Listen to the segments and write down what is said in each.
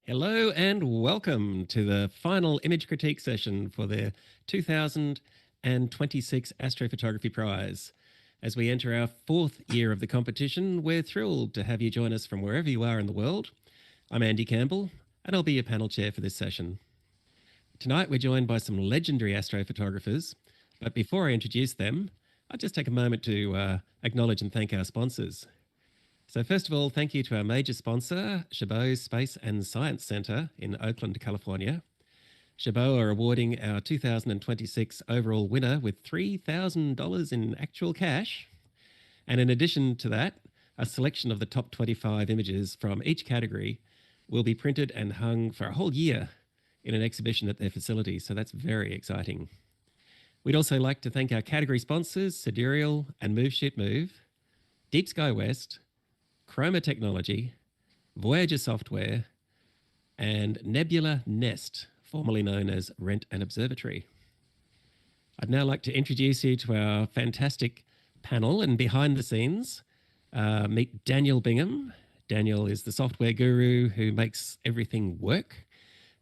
Hello and welcome to the final image critique session for the 2026 Astrophotography Prize. As we enter our fourth year of the competition, we're thrilled to have you join us from wherever you are in the world. I'm Andy Campbell, and I'll be your panel chair for this session. Tonight we're joined by some legendary astrophotographers, but before I introduce them, I'll just take a moment to acknowledge and thank our sponsors. So first of all, thank you to our major sponsor, Chabot Space and Science Centre in Oakland, California. Chabot are awarding our 2026 overall winner with $3,000 in actual cash. And in addition to that, a selection of the top 25 images from each category will be printed and hung for a whole year in an exhibition at their facility. So that's very exciting. We'd also like to thank our category sponsors, Sidereal and Move Shoot Move, Deep Sky West, Chroma Technology, Voyager Software, and Nebula Nest, formerly known as Rent and Observatory. I'd now like to introduce you to our fantastic panel, and behind the scenes, meet Daniel Bingham. Daniel is the software guru who makes everything work,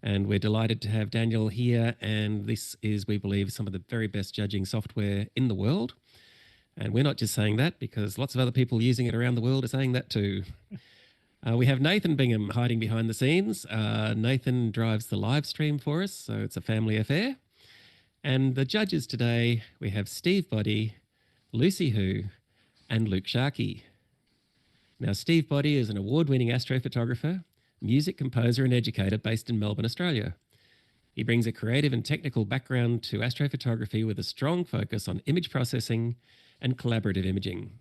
and we're delighted to have Daniel here, and this is, we believe, some of the very best judging software in the world. And we're not just saying that because lots of other people using it around the world are saying that too. We have Nathan Bingham hiding behind the scenes. Nathan drives the live stream for us, so it's a family affair. And the judges today, we have Steve Boddy, Lucy Hu, and Luke Sharkey. Now, Steve Boddy is an award-winning astrophotographer, music composer and educator based in Melbourne, Australia. He brings a creative and technical background to astrophotography with a strong focus on image processing and collaborative imaging.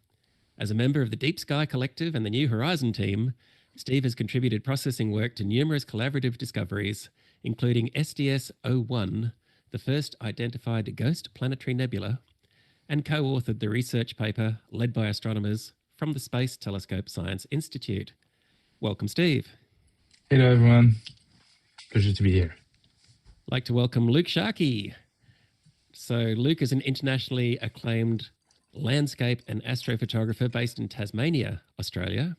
As a member of the Deep Sky Collective and the New Horizon team, Steve has contributed processing work to numerous collaborative discoveries, including SDS-01, the first identified ghost planetary nebula, and co-authored the research paper led by astronomers from the Space Telescope Science Institute. Welcome, Steve. Hello, everyone. Pleasure to be here. I'd like to welcome Luke Sharkey. So Luke is an internationally acclaimed landscape and astrophotographer based in Tasmania, Australia,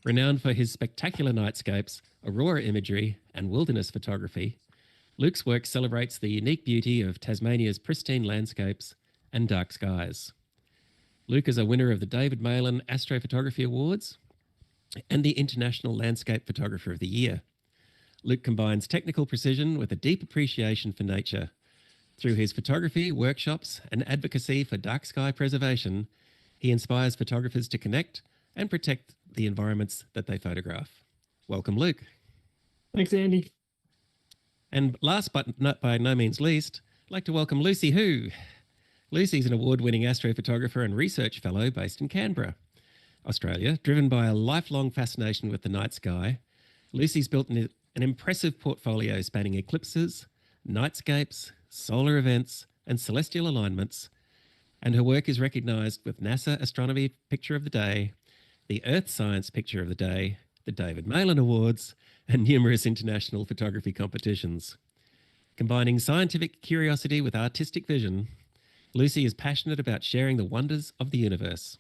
renowned for his spectacular nightscapes, aurora imagery, and wilderness photography. Luke's work celebrates the unique beauty of Tasmania's pristine landscapes and dark skies. Luke is a winner of the David Malan Astrophotography Awards and the International Landscape Photographer of the Year. Luke combines technical precision with a deep appreciation for nature. Through his photography, workshops, and advocacy for dark sky preservation, he inspires photographers to connect and protect the environments that they photograph. Welcome, Luke. Thanks, Andy. And last but not by no means least, I'd like to welcome Lucy Hu. Lucy's an award-winning astrophotographer and research fellow based in Canberra, Australia. Driven by a lifelong fascination with the night sky, Lucy's built an impressive portfolio spanning eclipses, nightscapes, solar events, and celestial alignments, and her work is recognised with NASA Astronomy Picture of the Day, the Earth Science Picture of the Day, the David Malan Awards, and numerous international photography competitions. Combining scientific curiosity with artistic vision, Lucy is passionate about sharing the wonders of the universe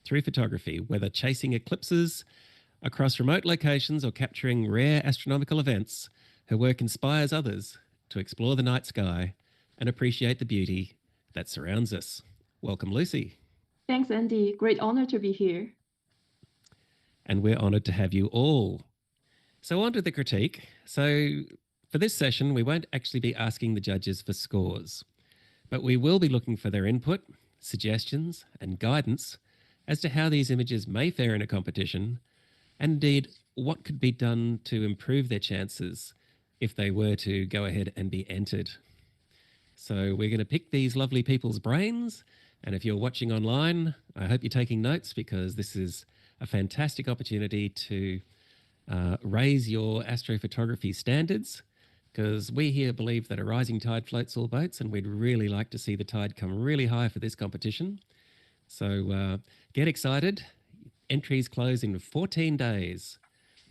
through photography, whether chasing eclipses across remote locations or capturing rare astronomical events. Her work inspires others to explore the night sky and appreciate the beauty that surrounds us. Welcome, Lucy. Thanks, Andy. Great honor to be here. And we're honoured to have you all. So on to the critique. So for this session, we won't actually be asking the judges for scores, but we will be looking for their input, suggestions, and guidance as to how these images may fare in a competition, and indeed what could be done to improve their chances if they were to go ahead and be entered. So we're going to pick these lovely people's brains, and if you're watching online, I hope you're taking notes because this is a fantastic opportunity to raise your astrophotography standards, because we here believe that a rising tide floats all boats, and we'd really like to see the tide come really high for this competition. So get excited. Entries close in 14 days.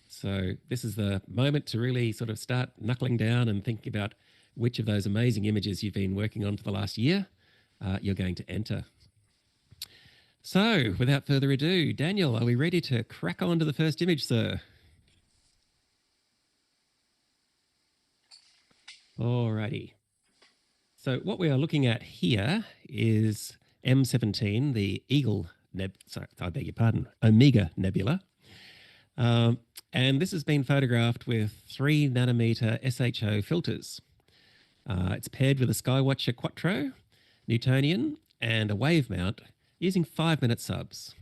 So this is the moment to really sort of start knuckling down and thinking about which of those amazing images you've been working on for the last year you're going to enter. So without further ado, Daniel, are we ready to crack on to the first image, sir? Alrighty. So what we are looking at here is M17, the Omega Nebula. And this has been photographed with 3 nanometer SHO filters. It's paired with a Skywatcher Quattro, Newtonian, and a wave mount using 5-minute subs.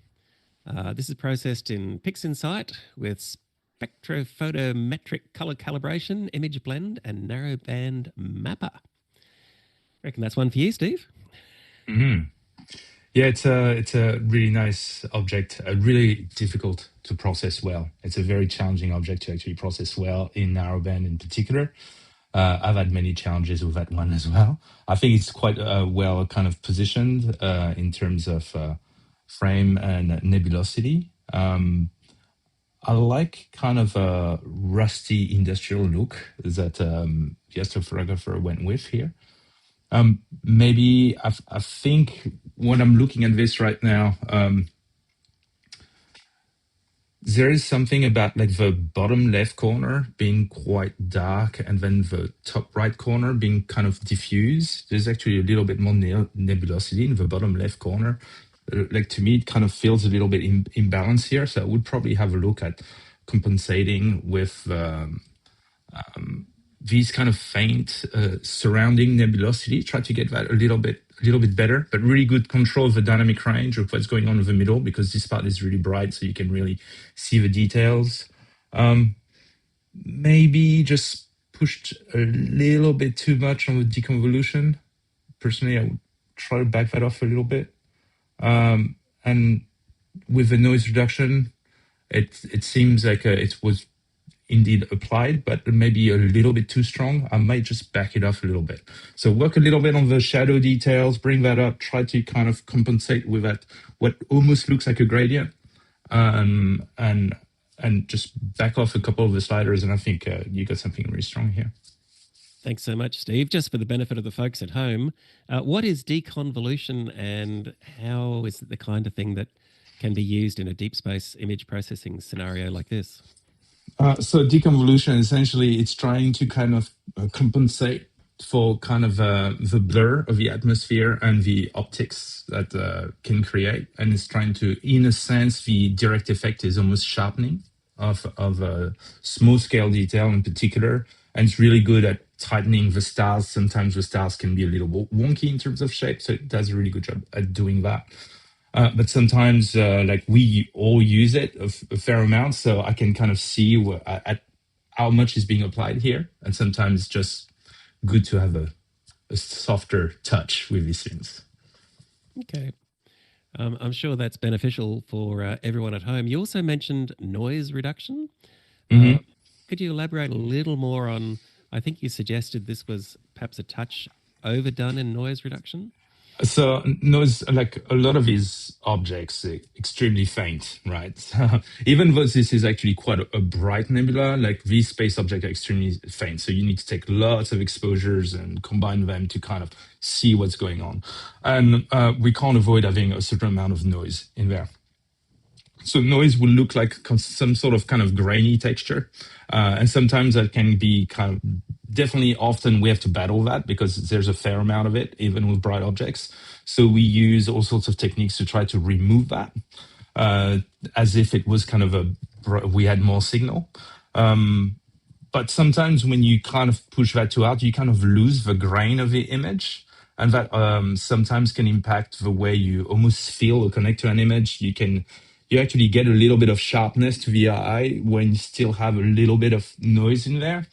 This is processed in PixInsight with spectrophotometric color calibration, image blend, and narrowband mapper. Reckon that's one for you, Steve? Mm-hmm. Yeah, it's a really nice object, really difficult to process well. It's a very challenging object to actually process well in narrowband in particular. I've had many challenges with that one as well. I think it's quite well kind of positioned in terms of frame and nebulosity. I like kind of a rusty industrial look that the astrophotographer went with here. Maybe I think when I'm looking at this right now, there is something about like the bottom left corner being quite dark and then the top right corner being kind of diffuse. There's actually a little bit more nebulosity in the bottom left corner. Like to me, it kind of feels a little bit imbalanced here. So I would probably have a look at compensating with these kind of faint surrounding nebulosity, try to get that a little bit better, but really good control of the dynamic range of what's going on in the middle, because this part is really bright, so you can really see the details. Maybe just pushed a little bit too much on the deconvolution. Personally, I would try to back that off a little bit. And with the noise reduction, it seems like it was indeed applied, but maybe a little bit too strong. I might just back it off a little bit. So work a little bit on the shadow details, bring that up, try to kind of compensate with that, what almost looks like a gradient, and just back off a couple of the sliders. And I think you got something really strong here. Thanks so much, Steve. Just for the benefit of the folks at home, what is deconvolution and how is it the kind of thing that can be used in a deep space image processing scenario like this? So deconvolution, essentially, it's trying to kind of compensate for kind of the blur of the atmosphere and the optics that can create. And it's trying to, in a sense, the direct effect is almost sharpening of small scale detail in particular. And it's really good at tightening the stars. Sometimes the stars can be a little wonky in terms of shape. So it does a really good job at doing that. But sometimes, like we all use it a fair amount, so I can kind of see at how much is being applied here. And sometimes it's just good to have a softer touch with these things. Okay. I'm sure that's beneficial for everyone at home. You also mentioned noise reduction. Mm-hmm. Could you elaborate a little more on, I think you suggested this was perhaps a touch overdone in noise reduction? So noise, like a lot of these objects, extremely faint, right? Even though this is actually quite a bright nebula, like these space objects are extremely faint. So you need to take lots of exposures and combine them to kind of see what's going on. And we can't avoid having a certain amount of noise in there. So noise will look like some sort of kind of grainy texture. And sometimes that can be kind of definitely often we have to battle that because there's a fair amount of it, even with bright objects. So we use all sorts of techniques to try to remove that as if it was kind of we had more signal. But sometimes when you kind of push that too hard, you kind of lose the grain of the image. And that sometimes can impact the way you almost feel or connect to an image. You actually get a little bit of sharpness to the eye when you still have a little bit of noise in there.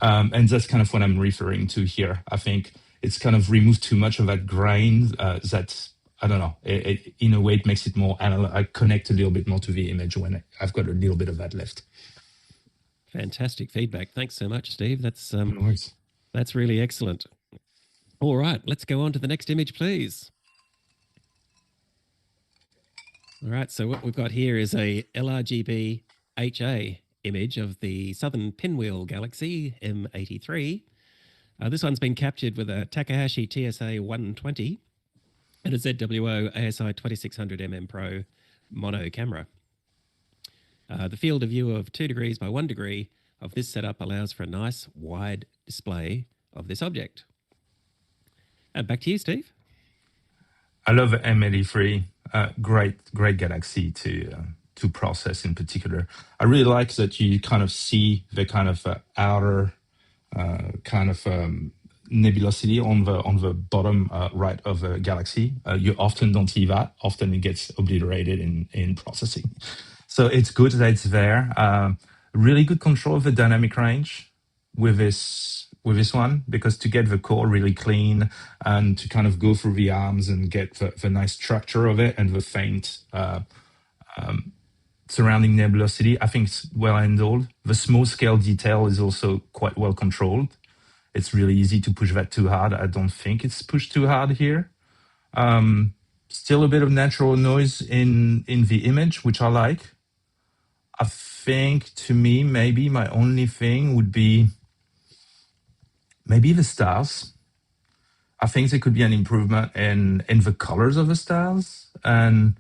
And that's kind of what I'm referring to here. I think it's kind of removed too much of that grain that, I don't know, in a way it makes it more, I connect a little bit more to the image when I've got a little bit of that left. Fantastic feedback. Thanks so much, Steve. That's No worries. That's really excellent. All right, let's go on to the next image, please. All right, so what we've got here is a LRGB HA image of the southern pinwheel galaxy M83. This one's been captured with a Takahashi TSA 120 and a ZWO ASI 2600 Pro mono camera. The field of view of 2 degrees by 1 degree of this setup allows for a nice wide display of this object. Back to you, Steve. I love M83. Great galaxy to process in particular. I really like that you kind of see the kind of outer kind of nebulosity on the bottom right of the galaxy. You often don't see that. Often it gets obliterated in processing. So it's good that it's there. Really good control of the dynamic range with this one, because to get the core really clean and to kind of go through the arms and get the nice structure of it and the faint surrounding nebulosity, I think it's well handled. The small scale detail is also quite well controlled. It's really easy to push that too hard. I don't think it's pushed too hard here. Still a bit of natural noise in the image, which I like. I think, to me, maybe my only thing would be maybe the stars. I think there could be an improvement in the colors of the stars. And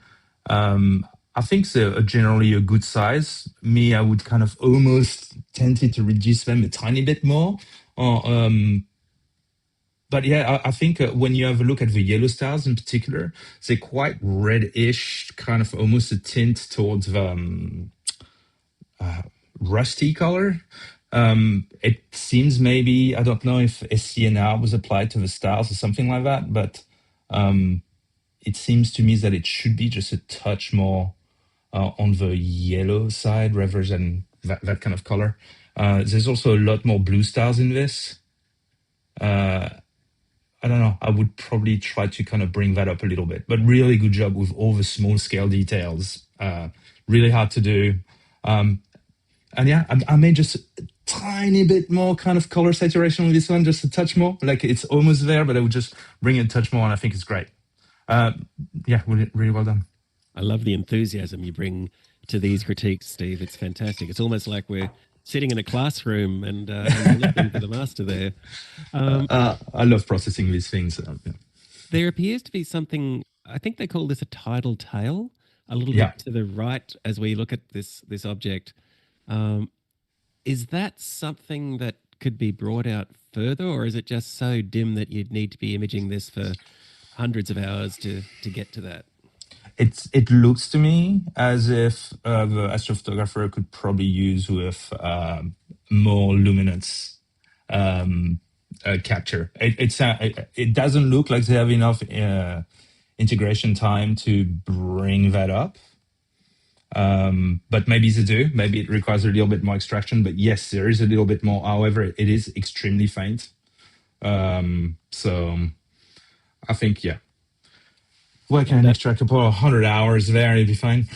I think they're generally a good size. Me, I would kind of almost tempted to reduce them a tiny bit more. But yeah, I think when you have a look at the yellow stars in particular, they're quite reddish, kind of almost a tint towards the rusty color. It seems maybe, I don't know if SCNR was applied to the stars or something like that, but it seems to me that it should be just a touch more on the yellow side rather than that kind of color. There's also a lot more blue stars in this. I don't know. I would probably try to kind of bring that up a little bit, but really good job with all the small scale details. Really hard to do. And yeah, I made just a tiny bit more kind of color saturation with this one, just a touch more. Like it's almost there, but I would just bring it a touch more, and I think it's great. Yeah, really well done. I love the enthusiasm you bring to these critiques, Steve. It's fantastic. It's almost like we're sitting in a classroom and looking for the master there. I love processing these things. Yeah. There appears to be something, I think they call this a tidal tail, a little bit to the right as we look at this object. Is that something that could be brought out further, or is it just so dim that you'd need to be imaging this for hundreds of hours to get to that? It looks to me as if the astrophotographer could probably use with more luminance capture. It doesn't look like they have enough integration time to bring that up. But maybe they do. Maybe it requires a little bit more extraction. But yes, there is a little bit more. However, it is extremely faint. So I think, yeah. Working an extra couple of 100 hours there, it'd be fine.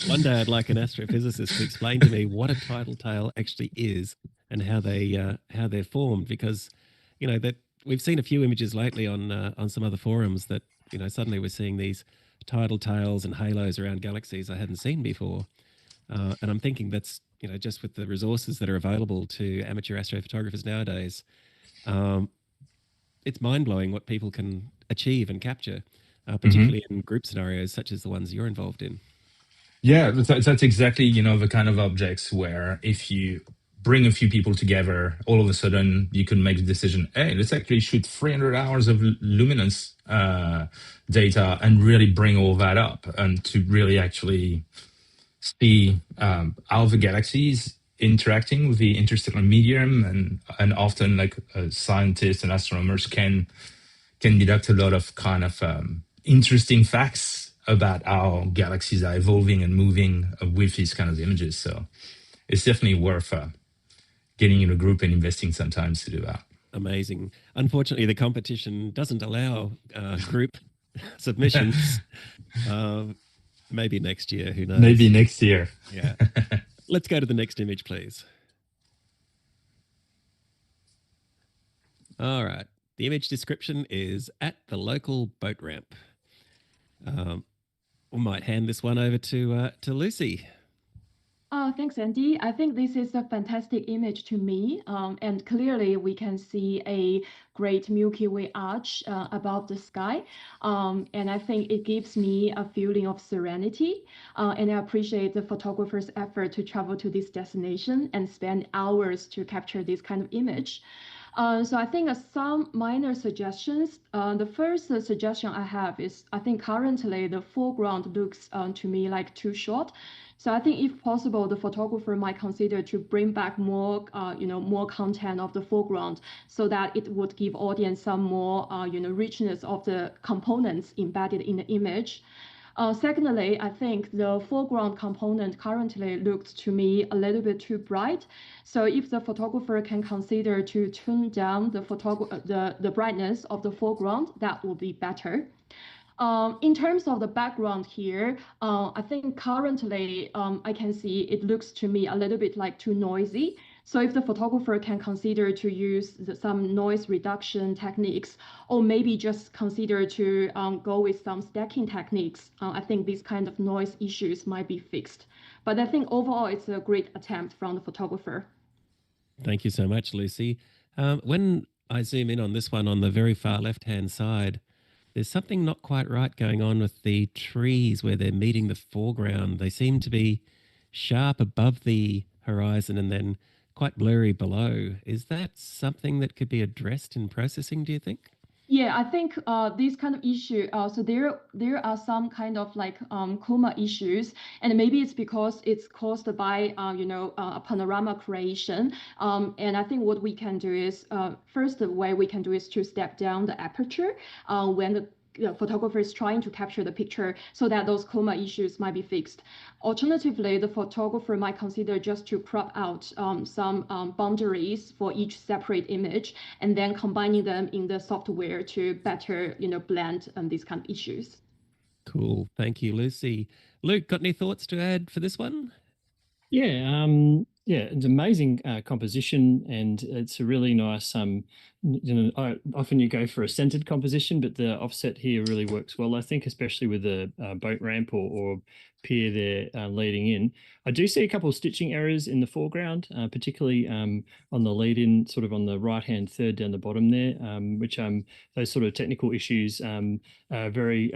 One day I'd like an astrophysicist to explain to me what a tidal tail actually is and how they're formed, because that we've seen a few images lately on some other forums that suddenly we're seeing these tidal tails and halos around galaxies I hadn't seen before, and I'm thinking that's just with the resources that are available to amateur astrophotographers nowadays, it's mind-blowing what people can achieve and capture. Particularly in group scenarios such as the ones you're involved in. Yeah, that's exactly, the kind of objects where if you bring a few people together, all of a sudden you can make the decision, hey, let's actually shoot 300 hours of luminance data and really bring all that up, and to really actually see how the galaxies interacting with the interstellar medium, and often like scientists and astronomers can deduct a lot of kind of interesting facts about how galaxies are evolving and moving with these kind of images. So it's definitely worth getting in a group and investing some time to do that. Amazing. Unfortunately, the competition doesn't allow group submissions. Maybe next year, who knows? Maybe next year. Yeah. Let's go to the next image, please. All right. The image description is at the local boat ramp. We might hand this one over to Lucy. Thanks, Andy. I think this is a fantastic image to me. And clearly we can see a great Milky Way arch above the sky. And I think it gives me a feeling of serenity. And I appreciate the photographer's effort to travel to this destination and spend hours to capture this kind of image. So I think some minor suggestions. The first suggestion I have is I think currently the foreground looks to me like too short. So I think if possible, the photographer might consider to bring back more, more content of the foreground, so that it would give audience some more, richness of the components embedded in the image. Secondly, I think the foreground component currently looks to me a little bit too bright. So if the photographer can consider to tune down the brightness of the foreground, that will be better. In terms of the background here, I think currently I can see it looks to me a little bit like too noisy. So if the photographer can consider to use some noise reduction techniques, or maybe just consider to go with some stacking techniques, I think these kind of noise issues might be fixed. But I think overall it's a great attempt from the photographer. Thank you so much, Lucy. When I zoom in on this one on the very far left-hand side, there's something not quite right going on with the trees where they're meeting the foreground. They seem to be sharp above the horizon and then quite blurry below. Is that something that could be addressed in processing, do you think? Yeah, I think this kind of issue. So there are some kind of like coma issues, and maybe it's because it's caused by a panorama creation. And I think what we can do is first the way we can do is to step down the aperture when the photographer is trying to capture the picture, so that those coma issues might be fixed. Alternatively, the photographer might consider just to crop out some boundaries for each separate image, and then combining them in the software to better blend these kind of issues. Cool. Thank you, Lucy. Luke, got any thoughts to add for this one? Yeah, it's amazing composition, and it's a really nice. Often you go for a centered composition, but the offset here really works well. I think, especially with the boat ramp or pier there leading in. I do see a couple of stitching errors in the foreground, particularly on the lead-in, sort of on the right-hand third down the bottom there, which those sort of technical issues very.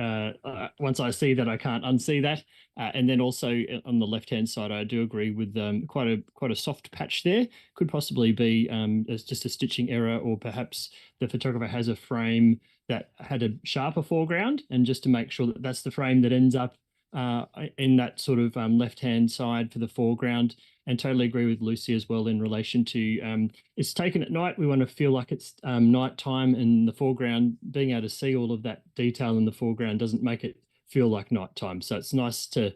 Once I see that, I can't unsee that. And then also on the left-hand side, I do agree with quite a soft patch there. Could possibly be as just a stitching error, or perhaps the photographer has a frame that had a sharper foreground, and just to make sure that that's the frame that ends up in that sort of left-hand side for the foreground. And totally agree with Lucy as well in relation to it's taken at night. We want to feel like it's nighttime, and the foreground, being able to see all of that detail in the foreground doesn't make it feel like nighttime. So it's nice to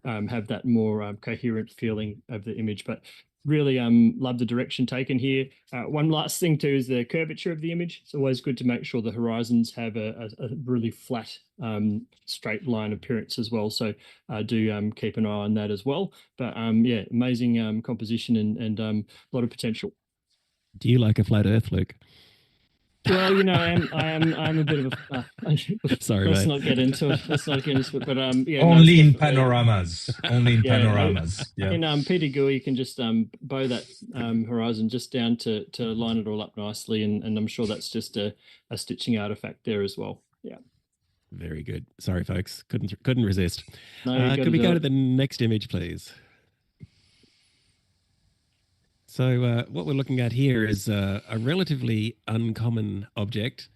have that more coherent feeling of the image. But really love the direction taken here. One last thing too is the curvature of the image. It's always good to make sure the horizons have a really flat, straight line appearance as well. So do keep an eye on that as well. But yeah, amazing composition and a lot of potential. Do you like a flat Earth, Luke? Well, I'm a bit of a. Sorry, let's mate. not get into it. Let's not get into it. But yeah, only in panoramas. Only in panoramas. Yeah. In PTGUI, you can just bow that horizon just down to line it all up nicely, and I'm sure that's just a stitching artifact there as well. Yeah. Very good. Sorry, folks. Couldn't resist. No, could we go to the next image, please? So what we're looking at here is a relatively uncommon object.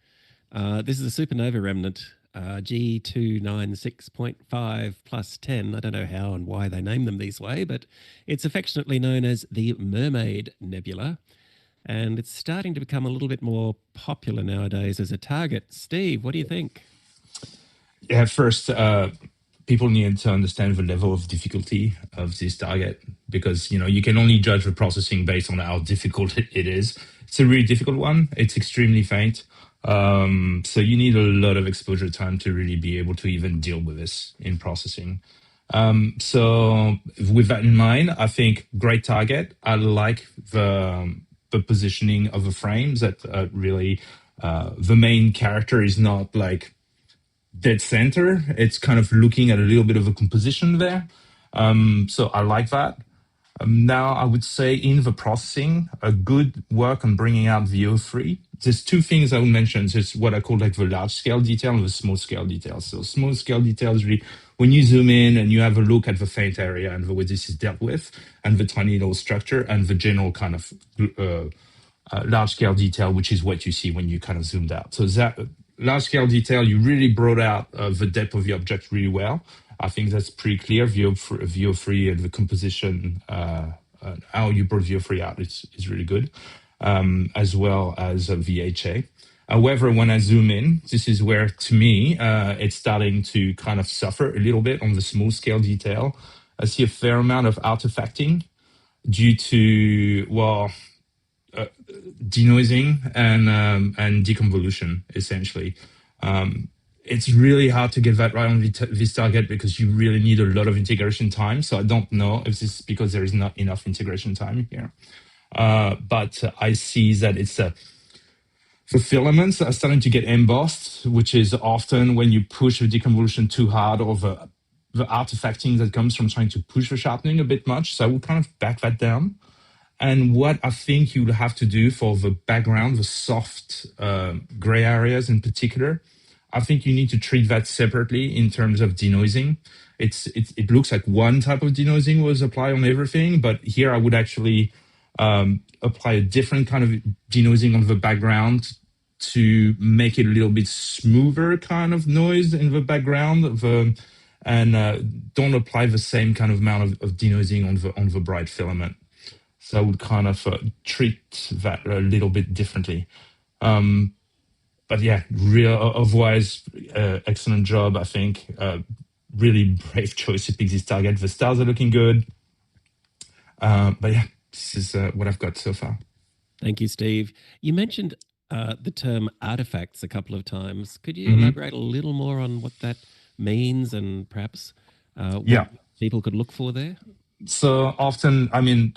This is a supernova remnant, G296.5 plus 10. I don't know how and why they name them this way, but it's affectionately known as the Mermaid Nebula. And it's starting to become a little bit more popular nowadays as a target. Steve, what do you think? Yeah, first, people need to understand the level of difficulty of this target, because you can only judge the processing based on how difficult it is. It's a really difficult one. It's extremely faint, so you need a lot of exposure time to really be able to even deal with this in processing. So with that in mind, I think great target. I like the positioning of the frames, that really the main character is not like dead center. It's kind of looking at a little bit of a composition there. So I like that. Now I would say in the processing, a good work on bringing out the O3. There's two things I would mention. There's what I call like the large scale detail and the small scale detail. So small scale detail is really when you zoom in and you have a look at the faint area and the way this is dealt with, and the tiny little structure and the general kind of large-scale detail, which is what you see when you kind of zoomed out. So that large-scale detail, you really brought out the depth of the object really well. I think that's pretty clear. VO3 and the composition, how you brought VO3 out is really good, as well as VHA. However, when I zoom in, this is where, to me, it's starting to kind of suffer a little bit on the small scale detail. I see a fair amount of artifacting due to, well, denoising and deconvolution, essentially. It's really hard to get that right on this target because you really need a lot of integration time. So I don't know if this is because there is not enough integration time here. But I see that it's the filaments are starting to get embossed, which is often when you push the deconvolution too hard, or the artifacting that comes from trying to push the sharpening a bit much. So I will kind of back that down. And what I think you will have to do for the background, the soft gray areas in particular, I think you need to treat that separately in terms of denoising. It looks like one type of denoising was applied on everything, but here I would actually apply a different kind of denoising on the background to make it a little bit smoother kind of noise in the background and don't apply the same kind of amount of denoising on the bright filament. So I would kind of treat that a little bit differently. But yeah, otherwise, excellent job, I think. Really brave choice to pick this target. The stars are looking good. But yeah, this is what I've got so far. Thank you, Steve. You mentioned the term artifacts a couple of times. Could you elaborate a little more on what that means and perhaps what people could look for there? So often, I mean,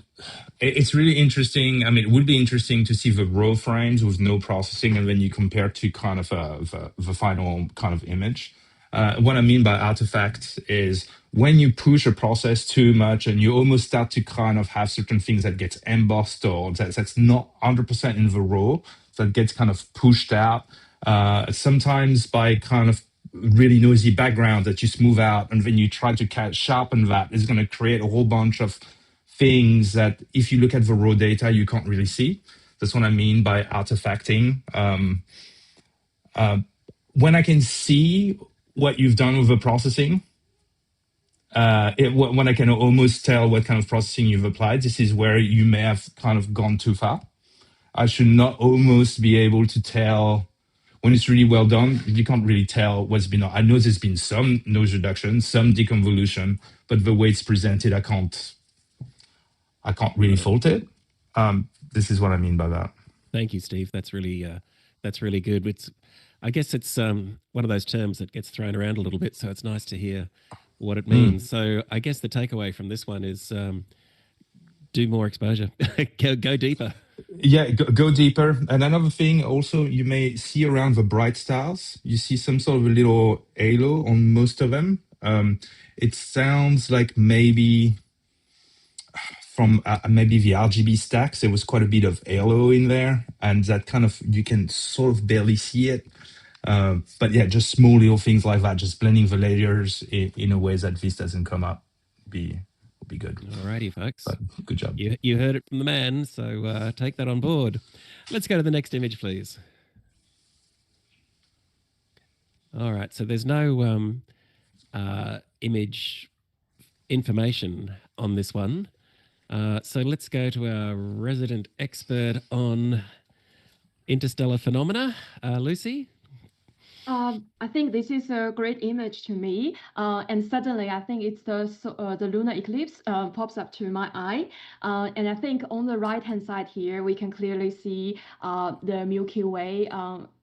it's really interesting. I mean, it would be interesting to see the raw frames with no processing, and then you compare to kind of the final kind of image. What I mean by artifacts is when you push a process too much and you almost start to kind of have certain things that gets embossed or that's not 100% in the raw, that gets kind of pushed out. Sometimes by kind of really noisy background that you smooth out and then you try to sharpen that is going to create a whole bunch of things that if you look at the raw data, you can't really see. That's what I mean by artifacting. When I can see what you've done with the processing, when I can almost tell what kind of processing you've applied, this is where you may have kind of gone too far. I should not almost be able to tell. When it's really well done, you can't really tell what's been. I know there's been some noise reduction, some deconvolution, but the way it's presented, I can't really fault it. This is what I mean by that. Thank you, Steve. That's really good. I guess it's one of those terms that gets thrown around a little bit, so it's nice to hear what it means. So I guess the takeaway from this one is do more exposure, go deeper. Yeah, go deeper. And another thing also, you may see around the bright stars, you see some sort of a little halo on most of them. It sounds like maybe from maybe the RGB stacks, there was quite a bit of halo in there, and that kind of, you can sort of barely see it. But yeah, just small little things like that, just blending the layers in a way that this doesn't come up would be good. Alrighty, folks. But good job. You heard it from the man, so take that on board. Let's go to the next image, please. All right, so there's no image information on this one. So let's go to our resident expert on interstellar phenomena, Lucy. I think this is a great image to me, and suddenly I think it's the lunar eclipse pops up to my eye, and I think on the right hand side here we can clearly see the Milky Way.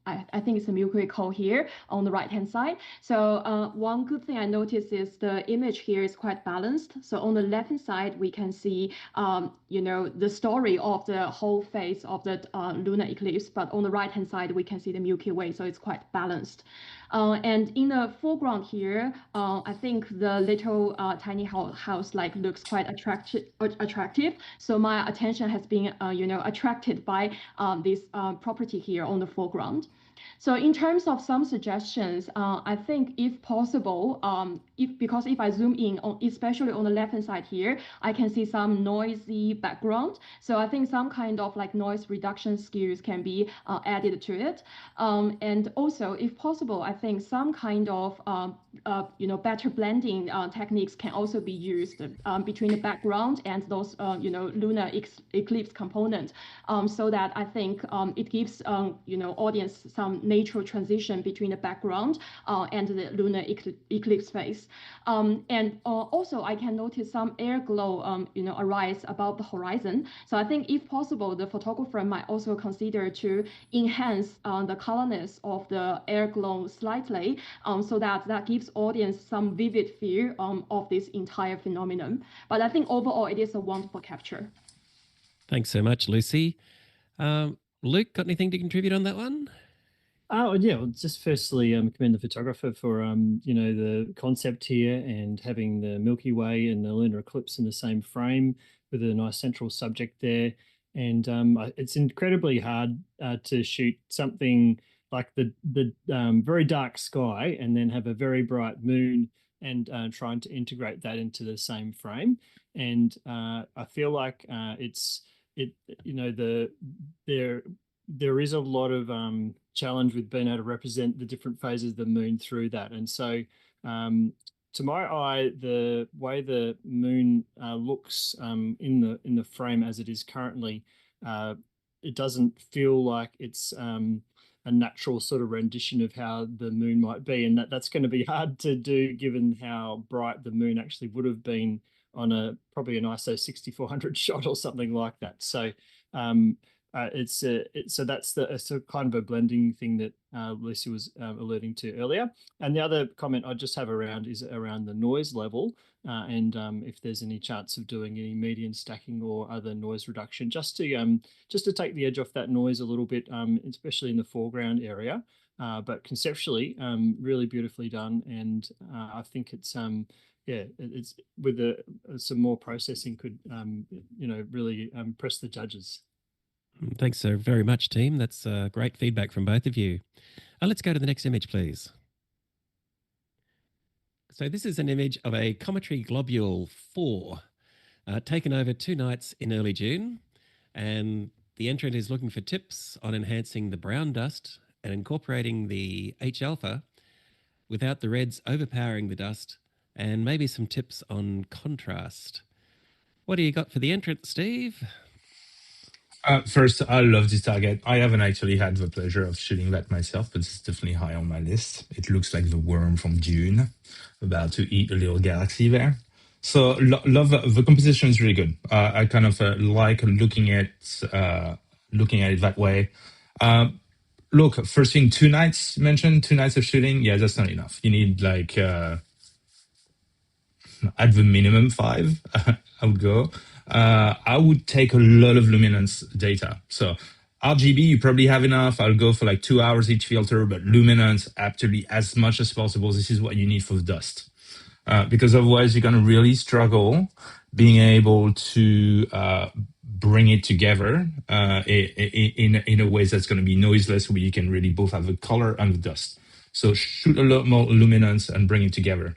I think it's a Milky Way core here on the right hand side. So one good thing I noticed is the image here is quite balanced. So on the left hand side we can see the story of the whole phase of the lunar eclipse, but on the right hand side we can see the Milky Way, so it's quite balanced. And in the foreground here, I think the little tiny house looks quite attractive. So my attention has been attracted by this property here on the foreground. So in terms of some suggestions, I think if possible, because if I zoom in, especially on the left-hand side here, I can see some noisy background. So I think some kind of like noise reduction skills can be added to it. And also, if possible, I think some kind of better blending techniques can also be used between the background and those lunar eclipse component, so that I think it gives audience some natural transition between the background and the lunar eclipse phase. And also I can notice some air glow arise above the horizon. So I think if possible, the photographer might also consider to enhance the colorness of the air glow slightly, so that gives audience some vivid feel of this entire phenomenon. But I think overall it is a wonderful capture. Thanks so much, Lucy. Luke, got anything to contribute on that one? Oh yeah, well, just firstly commend the photographer for the concept here and having the Milky Way and the lunar eclipse in the same frame with a nice central subject there. And it's incredibly hard to shoot something like the very dark sky and then have a very bright moon and trying to integrate that into the same frame. And I feel like there is a lot of challenge with being able to represent the different phases of the moon through that. And so to my eye, the way the moon looks in the frame as it is currently, it doesn't feel like it's a natural sort of rendition of how the moon might be. And that's going to be hard to do given how bright the moon actually would have been on probably an ISO 6400 shot or something like that. So so that's a kind of a blending thing that Lucy was alluding to earlier. And the other comment I just have is around the noise level, and if there's any chance of doing any median stacking or other noise reduction, just to take the edge off that noise a little bit, especially in the foreground area. But conceptually, really beautifully done, and I think it's it's with some more processing could really impress the judges. Thanks so very much, team. That's great feedback from both of you. Let's go to the next image, please. So this is an image of a cometary globule 4 taken over 2 nights in early June. And the entrant is looking for tips on enhancing the brown dust and incorporating the H-alpha without the reds overpowering the dust, and maybe some tips on contrast. What do you got for the entrant, Steve? First, I love this target. I haven't actually had the pleasure of shooting that myself, but it's definitely high on my list. It looks like the worm from Dune, about to eat a little galaxy there. So love the composition is really good. I kind of like looking at it that way. Look, first thing, 2 nights mentioned, 2 nights of shooting. Yeah, that's not enough. You need like at the minimum 5. I would go. I would take a lot of luminance data. So RGB, you probably have enough. I'll go for like 2 hours each filter, but luminance, absolutely as much as possible. This is what you need for the dust. Because otherwise you're going to really struggle being able to bring it together in a way that's going to be noiseless, where you can really both have the color and the dust. So shoot a lot more luminance and bring it together.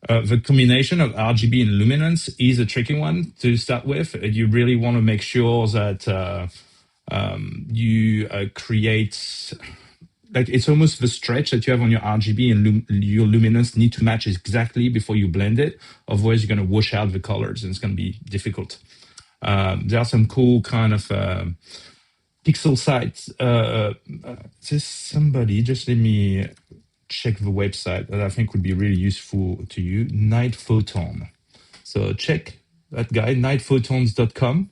The combination of RGB and luminance is a tricky one to start with. You really want to make sure that you create, like, it's almost the stretch that you have on your RGB and your luminance need to match exactly before you blend it. Otherwise, you're going to wash out the colors and it's going to be difficult. There are some cool kind of pixel sites. Just let me check the website that I think would be really useful to you, Night Photon. So check that guy, nightphotons.com,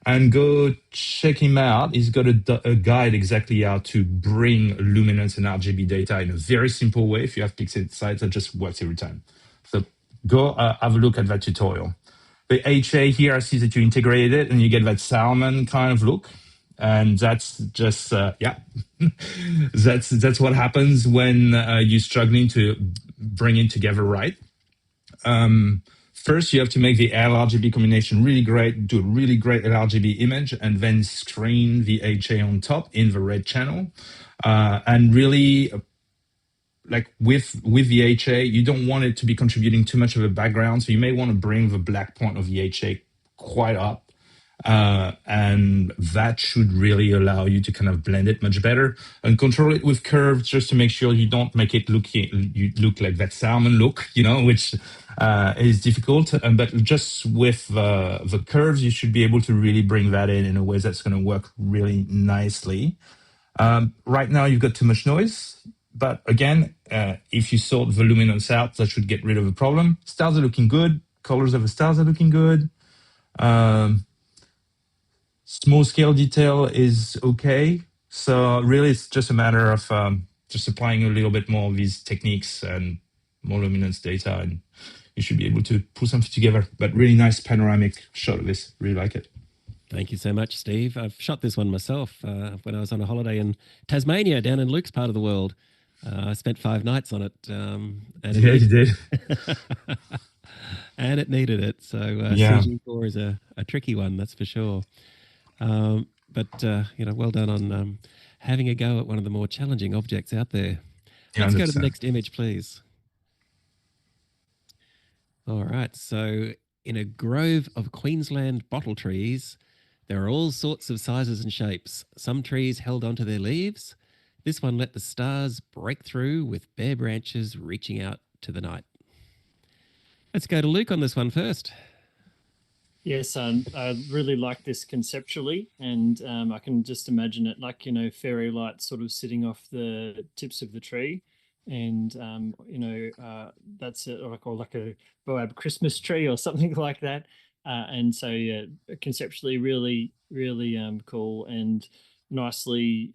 and go check him out. He's got a guide exactly how to bring luminance and RGB data in a very simple way. If you have pixel sites, that just works every time. So go have a look at that tutorial. The HA here, I see that you integrated it and you get that salmon kind of look. And that's just, that's what happens when you're struggling to bring it together right. First, you have to make the LRGB combination really great, do a really great LRGB image, and then screen the HA on top in the red channel. And really, like with the HA, you don't want it to be contributing too much of a background. So you may want to bring the black point of the HA quite up. And that should really allow you to kind of blend it much better and control it with curves just to make sure you don't make it look like that salmon look, which is difficult. But just with the curves, you should be able to really bring that in a way that's going to work really nicely. Right now, you've got too much noise. But again, if you sort the luminance out, that should get rid of the problem. Stars are looking good. Colors of the stars are looking good. Small scale detail is okay. So really, it's just a matter of just applying a little bit more of these techniques and more luminance data, and you should be able to pull something together. But really nice panoramic shot of this. Really like it. Thank you so much, Steve. I've shot this one myself when I was on a holiday in Tasmania, down in Luke's part of the world. I spent 5 nights on it. And Yeah, you did. And it needed it. So Yeah. CG4 is a tricky one, that's for sure. But well done on having a go at one of the more challenging objects out there. Yeah, Let's go to the 100%. next image, please. All right. So in a grove of Queensland bottle trees, there are all sorts of sizes and shapes. Some trees held onto their leaves. This one let the stars break through with bare branches reaching out to the night. Let's go to Luke on this one first. Yes, I really like this conceptually, and I can just imagine it like, fairy lights sort of sitting off the tips of the tree. And, that's like a Boab Christmas tree or something like that. And so, yeah, conceptually really, really cool and nicely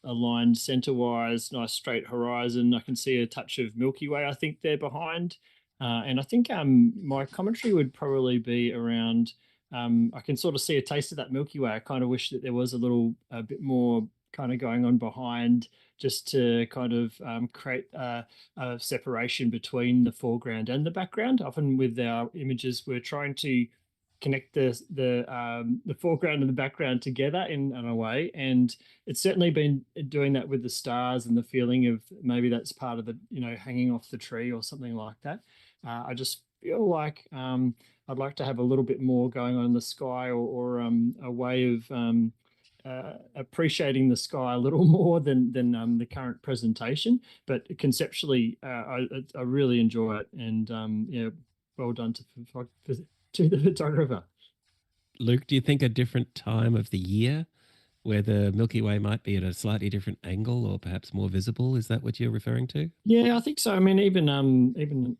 aligned center-wise, nice straight horizon. I can see a touch of Milky Way, I think, there behind. And I think my commentary would probably be around, I can sort of see a taste of that Milky Way. I kind of wish that there was a bit more kind of going on behind, just to kind of create a separation between the foreground and the background. Often with our images, we're trying to connect the foreground and the background together in a way, and it's certainly been doing that with the stars and the feeling of maybe that's part of the hanging off the tree or something like that. I just feel like I'd like to have a little bit more going on in the sky, or a way of appreciating the sky a little more than the current presentation. But conceptually, I really enjoy it, and well done to the photographer. Luke, do you think a different time of the year where the Milky Way might be at a slightly different angle or perhaps more visible? Is that what you're referring to? Yeah, I think so. I mean, even a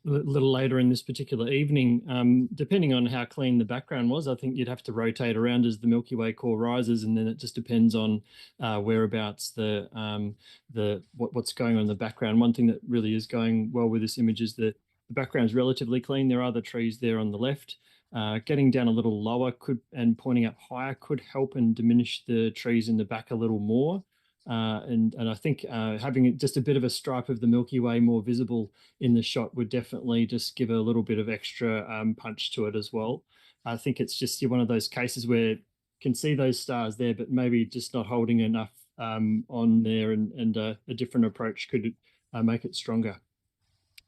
little later in this particular evening, depending on how clean the background was, I think you'd have to rotate around as the Milky Way core rises, and then it just depends on whereabouts what's going on in the background. One thing that really is going well with this image is that the background is relatively clean. There are other trees there on the left. Getting down a little lower and pointing up higher could help and diminish the trees in the back a little more. And I think having just a bit of a stripe of the Milky Way more visible in the shot would definitely just give a little bit of extra punch to it as well. I think it's just one of those cases where you can see those stars there, but maybe just not holding enough on there, and a different approach could make it stronger.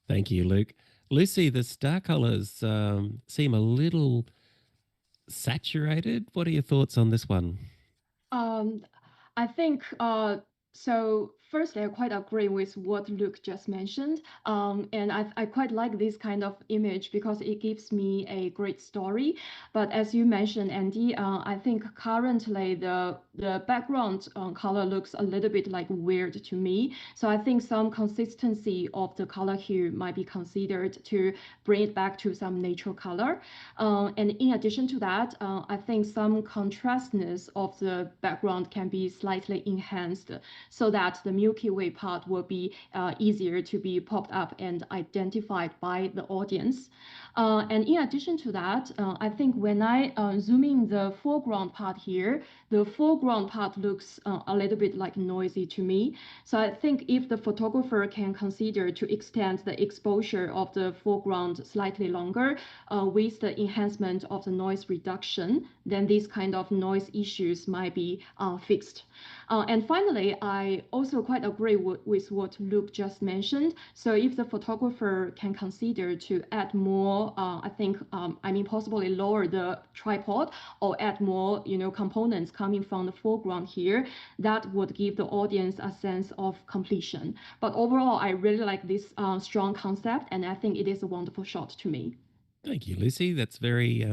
Thank you, Luke. Lucy, the star colors seem a little saturated. What are your thoughts on this one? I think so. First, I quite agree with what Luke just mentioned, and I quite like this kind of image because it gives me a great story. But as you mentioned, Andy, I think currently the background color looks a little bit like weird to me. So I think some consistency of the color here might be considered to bring it back to some natural color. And in addition to that, I think some contrastness of the background can be slightly enhanced so that the Milky Way part will be easier to be popped up and identified by the audience. And in addition to that, I think when I zoom in the foreground part here, the foreground part looks a little bit like noisy to me. So I think if the photographer can consider to extend the exposure of the foreground slightly longer with the enhancement of the noise reduction, then these kind of noise issues might be fixed. And finally, I also quite agree with what Luke just mentioned. So if the photographer can consider to add more, I think, possibly lower the tripod or add more, components coming from the foreground here, that would give the audience a sense of completion. But overall, I really like this strong concept, and I think it is a wonderful shot to me. Thank you, Lucy. That's very,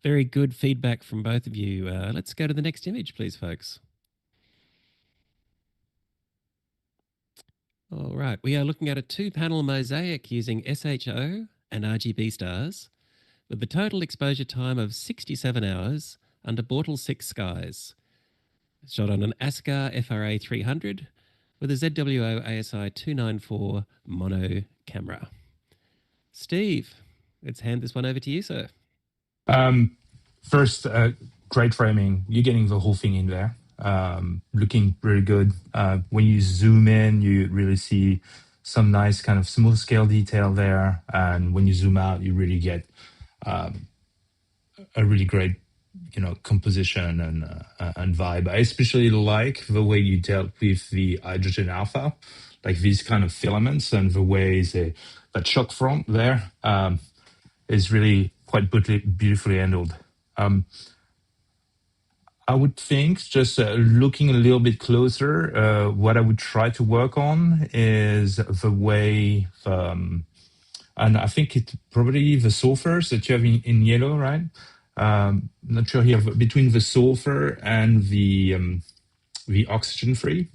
very good feedback from both of you. Let's go to the next image, please, folks. All right, we are looking at a 2-panel mosaic using SHO and RGB stars with the total exposure time of 67 hours under Bortle 6 skies. Shot on an ASCAR FRA 300 with a ZWO ASI 294 mono camera. Steve, let's hand this one over to you, sir. First, great framing. You're getting the whole thing in there. Looking really good. When you zoom in, you really see some nice kind of small scale detail there. And when you zoom out, you really get a really great, composition and vibe. I especially like the way you dealt with the hydrogen alpha, like these kind of filaments, and the way that shock front there is really quite beautifully handled. I would think, just looking a little bit closer, what I would try to work on is the way, and I think it's probably the sulfurs that you have in yellow, right? Not sure here, between the sulfur and the oxygen free,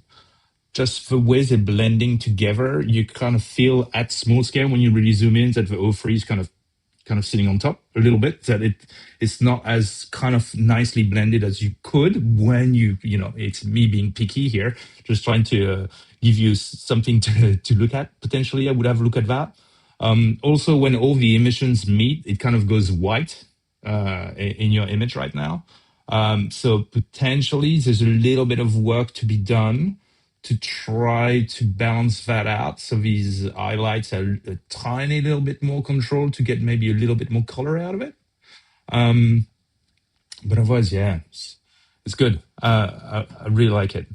just the way they're blending together, you kind of feel at small scale when you really zoom in that the O3 is kind of sitting on top a little bit, that it's not as kind of nicely blended as you could when it's me being picky here, just trying to give you something to look at. Potentially, I would have a look at that. Also, when all the emissions meet, it kind of goes white in your image right now. So potentially there's a little bit of work to be done to try to balance that out. So these highlights are a tiny little bit more controlled to get maybe a little bit more color out of it. But otherwise, yeah, it's good. I really like it.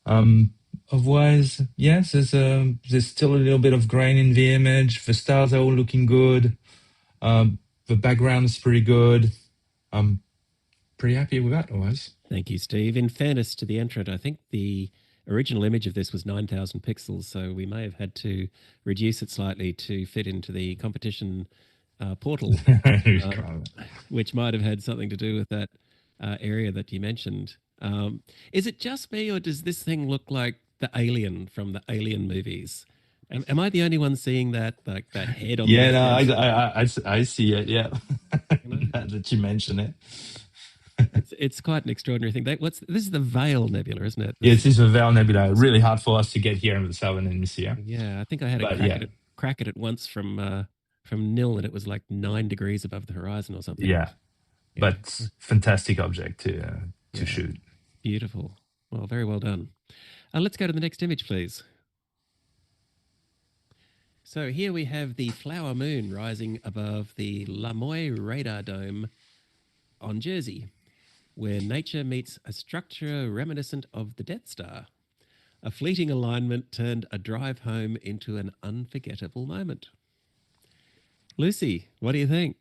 Otherwise, yes, there's still a little bit of grain in the image. The stars are all looking good. The background is pretty good. I'm pretty happy with that, otherwise. Thank you, Steve. In fairness to the entrant, I think the original image of this was 9,000 pixels, so we may have had to reduce it slightly to fit into the competition portal, which might have had something to do with that area that you mentioned. Is it just me, or does this thing look like the alien from the Alien movies? Am I the only one seeing that, like that head on? Yeah, no, I see it. Yeah, that you mention it. It's quite an extraordinary thing. This is the Veil Nebula, isn't it? Yeah, this is the Veil Nebula. Really hard for us to get here in the Southern Hemisphere. Yeah, I think I had a crack at it once from nil, and it was like 9 degrees above the horizon or something. Yeah. But fantastic object to shoot. Beautiful. Well, very well done. Let's go to the next image, please. So here we have the flower moon rising above the Lamoille radar dome on Jersey, where nature meets a structure reminiscent of the Death Star. A fleeting alignment turned a drive home into an unforgettable moment. Lucy, what do you think?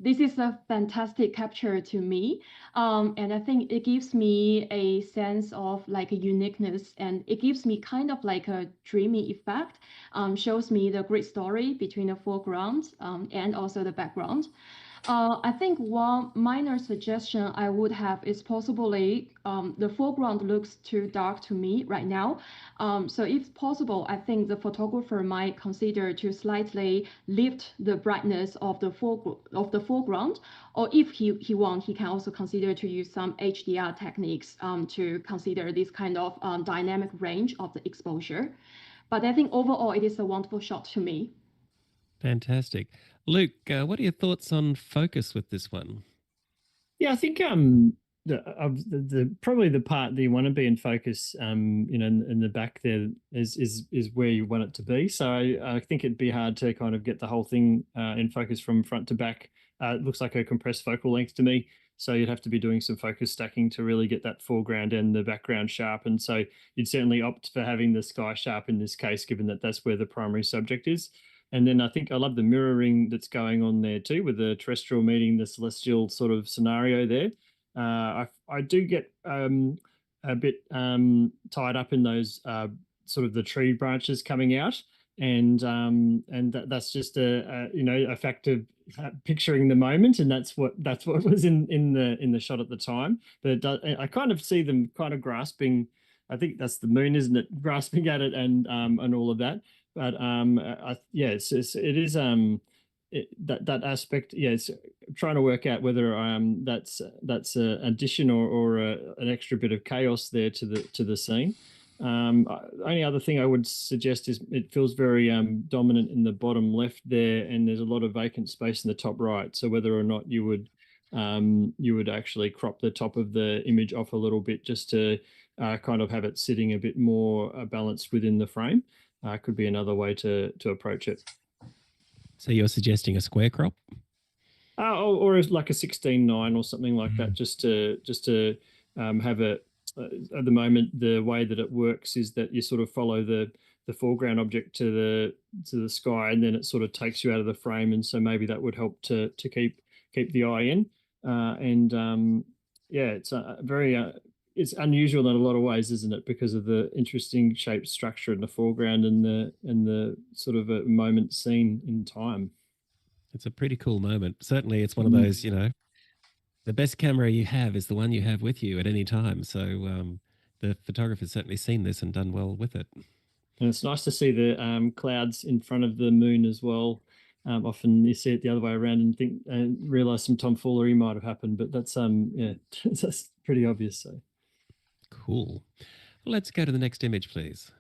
This is a fantastic capture to me. And I think it gives me a sense of like a uniqueness, and it gives me kind of like a dreamy effect, shows me the great story between the foreground and also the background. I think one minor suggestion I would have is possibly the foreground looks too dark to me right now. So if possible, I think the photographer might consider to slightly lift the brightness of the foreground, or if he wants, he can also consider to use some HDR techniques to consider this kind of dynamic range of the exposure. But I think overall, it is a wonderful shot to me. Fantastic. Luke, what are your thoughts on focus with this one? Yeah, I think the probably the part that you want to be in focus, in the back there is where you want it to be. So I think it'd be hard to kind of get the whole thing in focus from front to back. It looks like a compressed focal length to me. So you'd have to be doing some focus stacking to really get that foreground and the background sharp. And so you'd certainly opt for having the sky sharp in this case, given that that's where the primary subject is. And then I think I love the mirroring that's going on there too, with the terrestrial meeting the celestial sort of scenario there. I do get a bit tied up in those sort of the tree branches coming out, and that's just a fact of picturing the moment, and that's what was in the shot at the time. But I kind of see them kind of grasping. I think that's the moon, isn't it? Grasping at it and all of that. But it is that aspect. Yeah, it's trying to work out whether that's an addition or an extra bit of chaos there to the scene. Only other thing I would suggest is it feels very dominant in the bottom left there, and there's a lot of vacant space in the top right. So whether or not you would actually crop the top of the image off a little bit just to kind of have it sitting a bit more balanced within the frame, could be another way to approach it. So you're suggesting a square crop? Or like a 16:9 or something like that, just to have it. At the moment, the way that it works is that you sort of follow the foreground object to the sky, and then it sort of takes you out of the frame, and so maybe that would help to keep the eye in. It's very it's unusual in a lot of ways, isn't it? Because of the interesting shape structure in the foreground and the sort of a moment seen in time. It's a pretty cool moment. Certainly, it's one of those, the best camera you have is the one you have with you at any time. So the photographer's certainly seen this and done well with it. And it's nice to see the clouds in front of the moon as well. Often you see it the other way around and think and realize some tomfoolery might have happened, but that's that's pretty obvious. So cool. Let's go to the next image, please.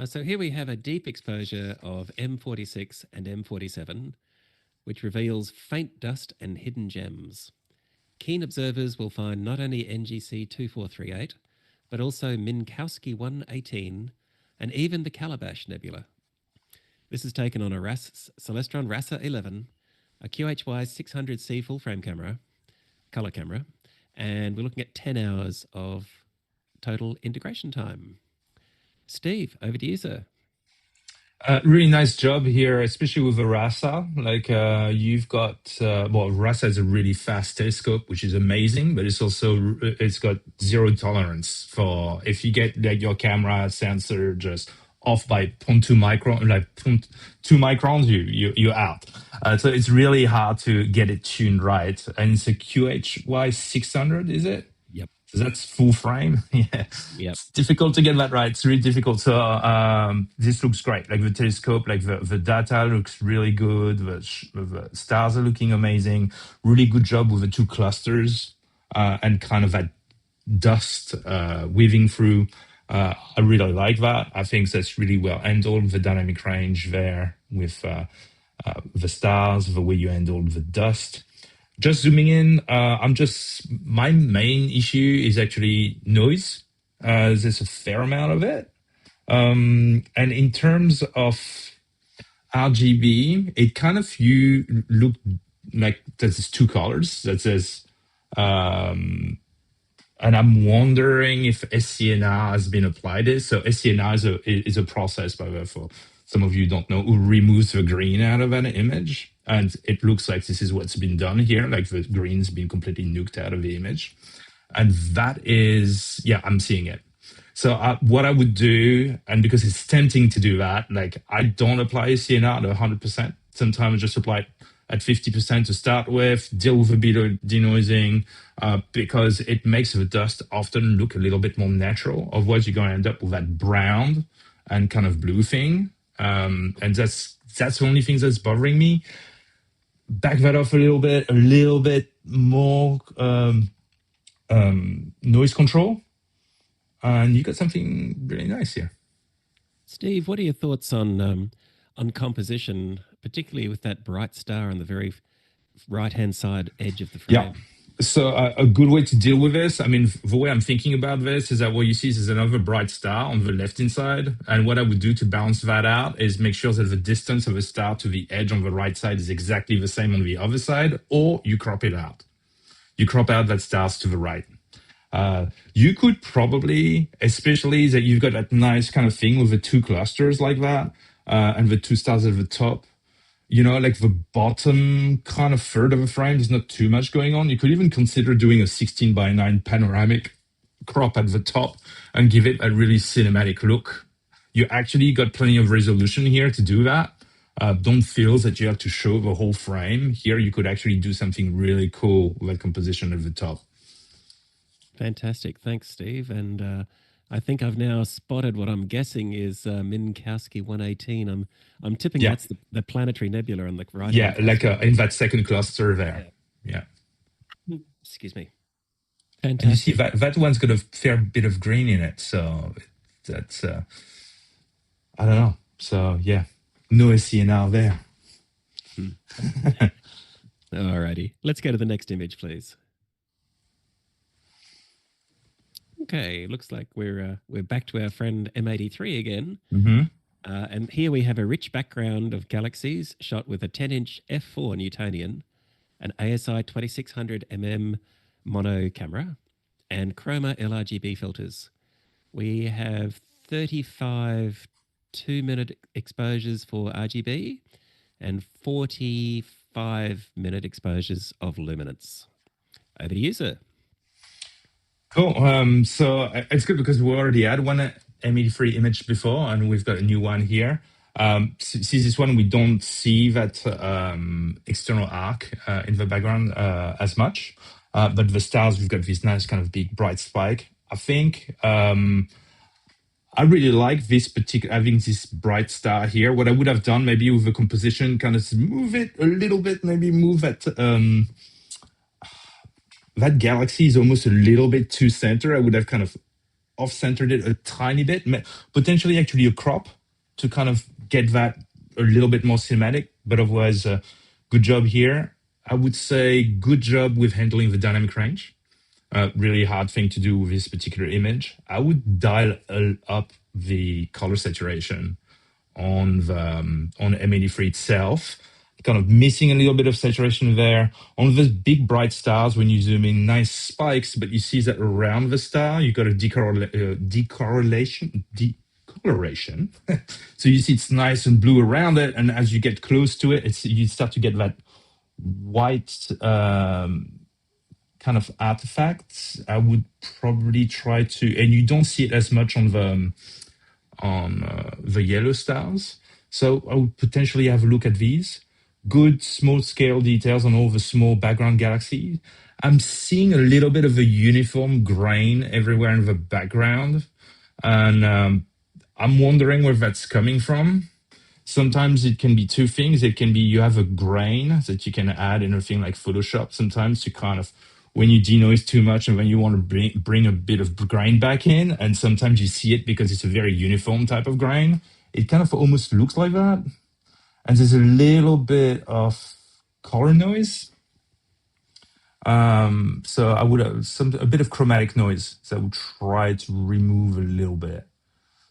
So here we have a deep exposure of M46 and M47, which reveals faint dust and hidden gems. Keen observers will find not only NGC 2438, but also Minkowski 118 and even the Calabash Nebula. This is taken on a Celestron RASA 11, a QHY 600C full-frame camera, color camera, and we're looking at 10 hours of total integration time. Steve, over to you, sir. Really nice job here, especially with the RASA. Like you've got, RASA is a really fast telescope, which is amazing, but it's got zero tolerance for if you get like your camera sensor just off by 0.2 micron, like 0.2 microns, you're out. So it's really hard to get it tuned right. And it's a QHY 600, is it? Yep. So that's full frame. Yeah. Yep. It's difficult to get that right. It's really difficult. So this looks great. Like the telescope, like the data looks really good. The stars are looking amazing. Really good job with the two clusters and kind of that dust weaving through. I really like that. I think that's really well handled, the dynamic range there with the stars, the way you handled the dust. Just zooming in, my main issue is actually noise. There's a fair amount of it. And in terms of RGB, it kind of you look like there's two colors that says, and I'm wondering if SCNR has been applied this. So SCNR is a process, by the way, for some of you who don't know, who removes the green out of an image. And it looks like this is what's been done here. Like the green's been completely nuked out of the image. And that is, I'm seeing it. So what I would do, and because it's tempting to do that, like I don't apply SCNR at 100%. Sometimes I just apply it at 50% to start with, deal with a bit of denoising, because it makes the dust often look a little bit more natural. Otherwise, you're going to end up with that brown and kind of blue thing. And that's the only thing that's bothering me. Back that off a little bit more noise control, and you got something really nice here. Steve, what are your thoughts on composition, particularly with that bright star on the very right-hand side edge of the frame? Yeah. So a good way to deal with this, I mean, the way I'm thinking about this is that what you see is another bright star on the left-hand side. And what I would do to balance that out is make sure that the distance of the star to the edge on the right side is exactly the same on the other side, or you crop it out. You crop out that stars to the right. You could probably, especially that you've got that nice kind of thing with the two clusters like that, and the two stars at the top, like the bottom kind of third of a frame, there's not too much going on. You could even consider doing a 16:9 panoramic crop at the top and give it a really cinematic look. You actually got plenty of resolution here to do that. Don't feel that you have to show the whole frame. Here, you could actually do something really cool with that composition at the top. Fantastic. Thanks, Steve. And I think I've now spotted what I'm guessing is Minkowski 118. I'm tipping that's the planetary nebula on the right. Yeah, like in that second cluster there. Yeah. Excuse me. Fantastic. And you see that one's got a fair bit of green in it, so that's I don't know. So yeah, no CNR there. Alrighty, let's go to the next image, please. Okay, looks like we're back to our friend M83 again. Mm-hmm. And here we have a rich background of galaxies shot with a 10-inch f4 Newtonian, an ASI 2600 mono camera, and chroma LRGB filters. We have 35 2-minute exposures for RGB and 45-minute exposures of luminance. Over to you, sir. Cool. So it's good because we already had one M83 image before, and we've got a new one here. See this one, we don't see that external arc in the background as much, but the stars, we've got this nice kind of big bright spike. I think I really like this particular, having this bright star here. What I would have done maybe with the composition, kind of move it a little bit, maybe move that galaxy is almost a little bit too center. I would have kind of off-centered it a tiny bit, potentially actually a crop to kind of get that a little bit more cinematic, but otherwise, good job here. I would say good job with handling the dynamic range. Really hard thing to do with this particular image. I would dial up the color saturation on M83 itself, kind of missing a little bit of saturation there. On those big bright stars, when you zoom in, nice spikes, but you see that around the star, you got a decoloration. So you see it's nice and blue around it, and as you get close to it, you start to get that white kind of artifacts. I would probably try to, and you don't see it as much on the yellow stars. So I would potentially have a look at these. Good small scale details on all the small background galaxies. I'm seeing a little bit of a uniform grain everywhere in the background. And I'm wondering where that's coming from. Sometimes it can be two things. It can be you have a grain that you can add in a thing like Photoshop sometimes to kind of, when you denoise too much and when you want to bring a bit of grain back in, and sometimes you see it because it's a very uniform type of grain. It kind of almost looks like that. And there's a little bit of color noise. So I would have a bit of chromatic noise. So I would try to remove a little bit.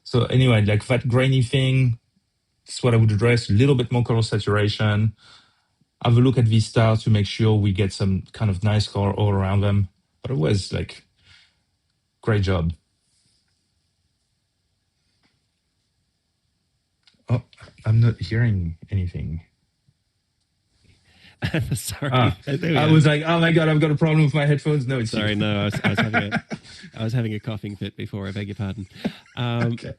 So anyway, like that grainy thing, that's what I would address. A little bit more color saturation. Have a look at these stars to make sure we get some kind of nice color all around them. But otherwise, like, great job. Oh, I'm not hearing anything. Sorry. I was like, oh my God, I've got a problem with my headphones. No, it's sorry. No, I was having a coughing fit before. I beg your pardon. Okay.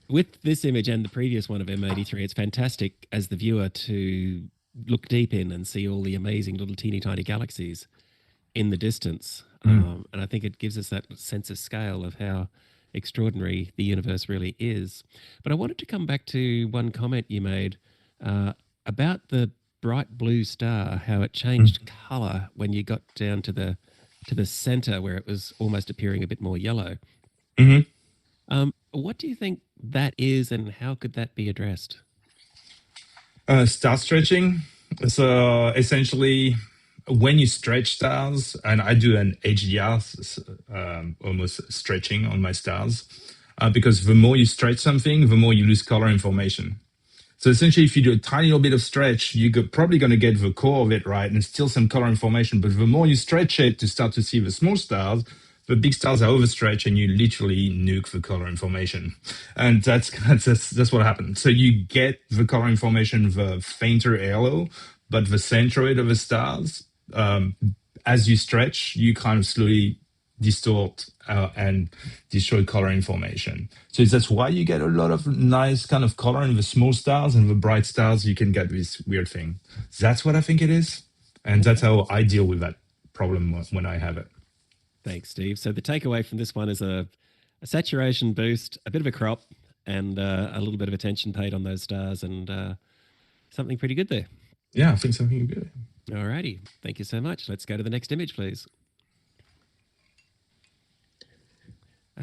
With this image and the previous one of M83, it's fantastic as the viewer to look deep in and see all the amazing little teeny tiny galaxies in the distance. And I think it gives us that sense of scale of how extraordinary the universe really is. But I wanted to come back to one comment you made about the bright blue star, how it changed color when you got down to the center where it was almost appearing a bit more yellow. What do you think that is, and how could that be addressed? Star stretching. So essentially, when you stretch stars, and I do an HDR, almost stretching on my stars, because the more you stretch something, the more you lose color information. So essentially, if you do a tiny little bit of stretch, you're probably going to get the core of it right and still some color information. But the more you stretch it to start to see the small stars, the big stars are overstretched and you literally nuke the color information. And that's what happened. So you get the color information, the fainter halo, but the centroid of the stars, as you stretch, you kind of slowly distort and destroy color information. So that's why you get a lot of nice kind of color in the small stars, and the bright stars you can get this weird thing. That's what I think it is, and that's how I deal with that problem when I have it. Thanks, Steve. So the takeaway from this one is a saturation boost, a bit of a crop, and a little bit of attention paid on those stars, and something pretty good there. Yeah, I think something good. Alrighty. Thank you so much. Let's go to the next image, please.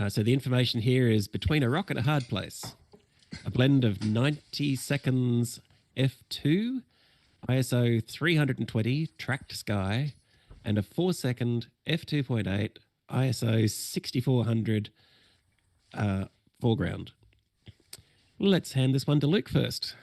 So the information here is between a rock and a hard place. A blend of 90 seconds f2, ISO 320 tracked sky, and a 4-second f2.8 ISO 6400 foreground. Let's hand this one to Luke first.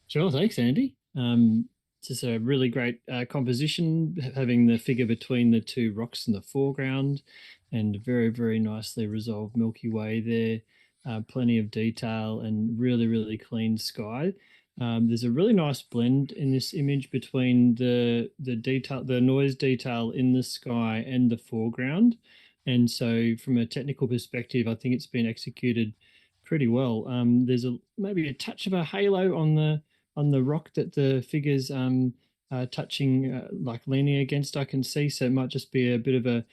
Sure, thanks, Andy. This is a really great composition, having the figure between the two rocks in the foreground, and very, very nicely resolved Milky Way there. Plenty of detail and really, really clean sky. There's a really nice blend in this image between the detail, the noise detail in the sky and the foreground. And so from a technical perspective, I think it's been executed pretty well. There's maybe a touch of a halo on the rock that the figure's touching, like leaning against, I can see. So it might just be a bit of a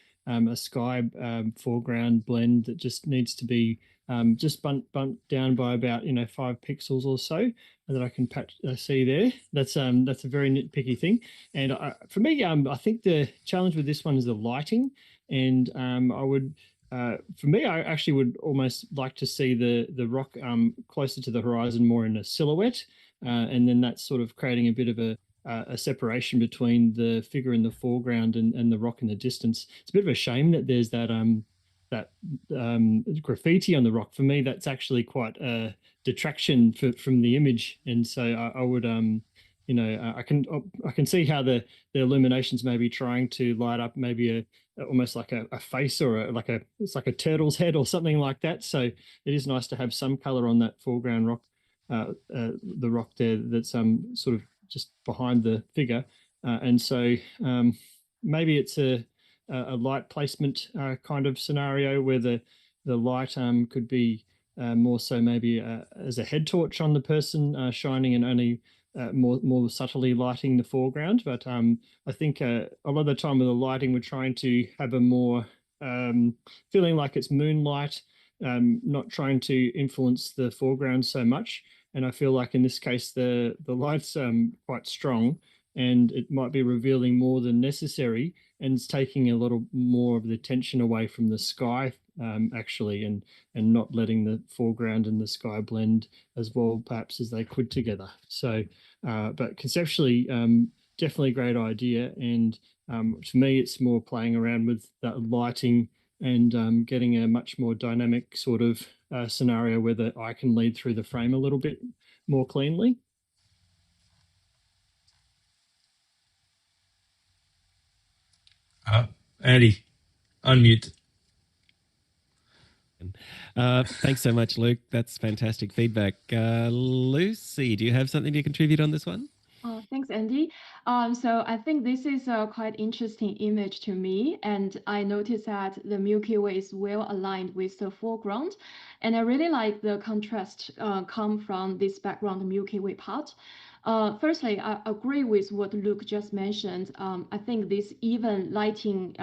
sky foreground blend that just needs to be just bumped down by about 5 pixels or so that I can see there. That's a very nitpicky thing. And for me, I think the challenge with this one is the lighting. And I would, for me, I actually would almost like to see the rock closer to the horizon, more in a silhouette, and then that's sort of creating a bit of a separation between the figure in the foreground and the rock in the distance. It's a bit of a shame that there's that graffiti on the rock. For me, that's actually quite a detraction from the image, and so I would I can see how the illuminations may be trying to light up maybe almost like a face, or it's like a turtle's head or something like that. So it is nice to have some color on that foreground rock, the rock there that's sort of just behind the figure, and so maybe it's a light placement kind of scenario where the light could be more so maybe as a head torch on the person shining, and only more subtly lighting the foreground. But I think a lot of the time with the lighting, we're trying to have a more feeling like it's moonlight, not trying to influence the foreground so much. And I feel like in this case, the light's quite strong, and it might be revealing more than necessary, and it's taking a little more of the attention away from the sky, actually, and not letting the foreground and the sky blend as well, perhaps, as they could together. So, but conceptually, definitely a great idea. And for me, it's more playing around with that lighting and getting a much more dynamic sort of scenario where the eye can lead through the frame a little bit more cleanly. Andy, unmute. Thanks so much, Luke. That's fantastic feedback. Lucy, do you have something to contribute on this one? Thanks, Andy. So I think this is a quite interesting image to me, and I noticed that the Milky Way is well aligned with the foreground, and I really like the contrast come from this background Milky Way part. Firstly, I agree with what Luke just mentioned. I think this even lighting,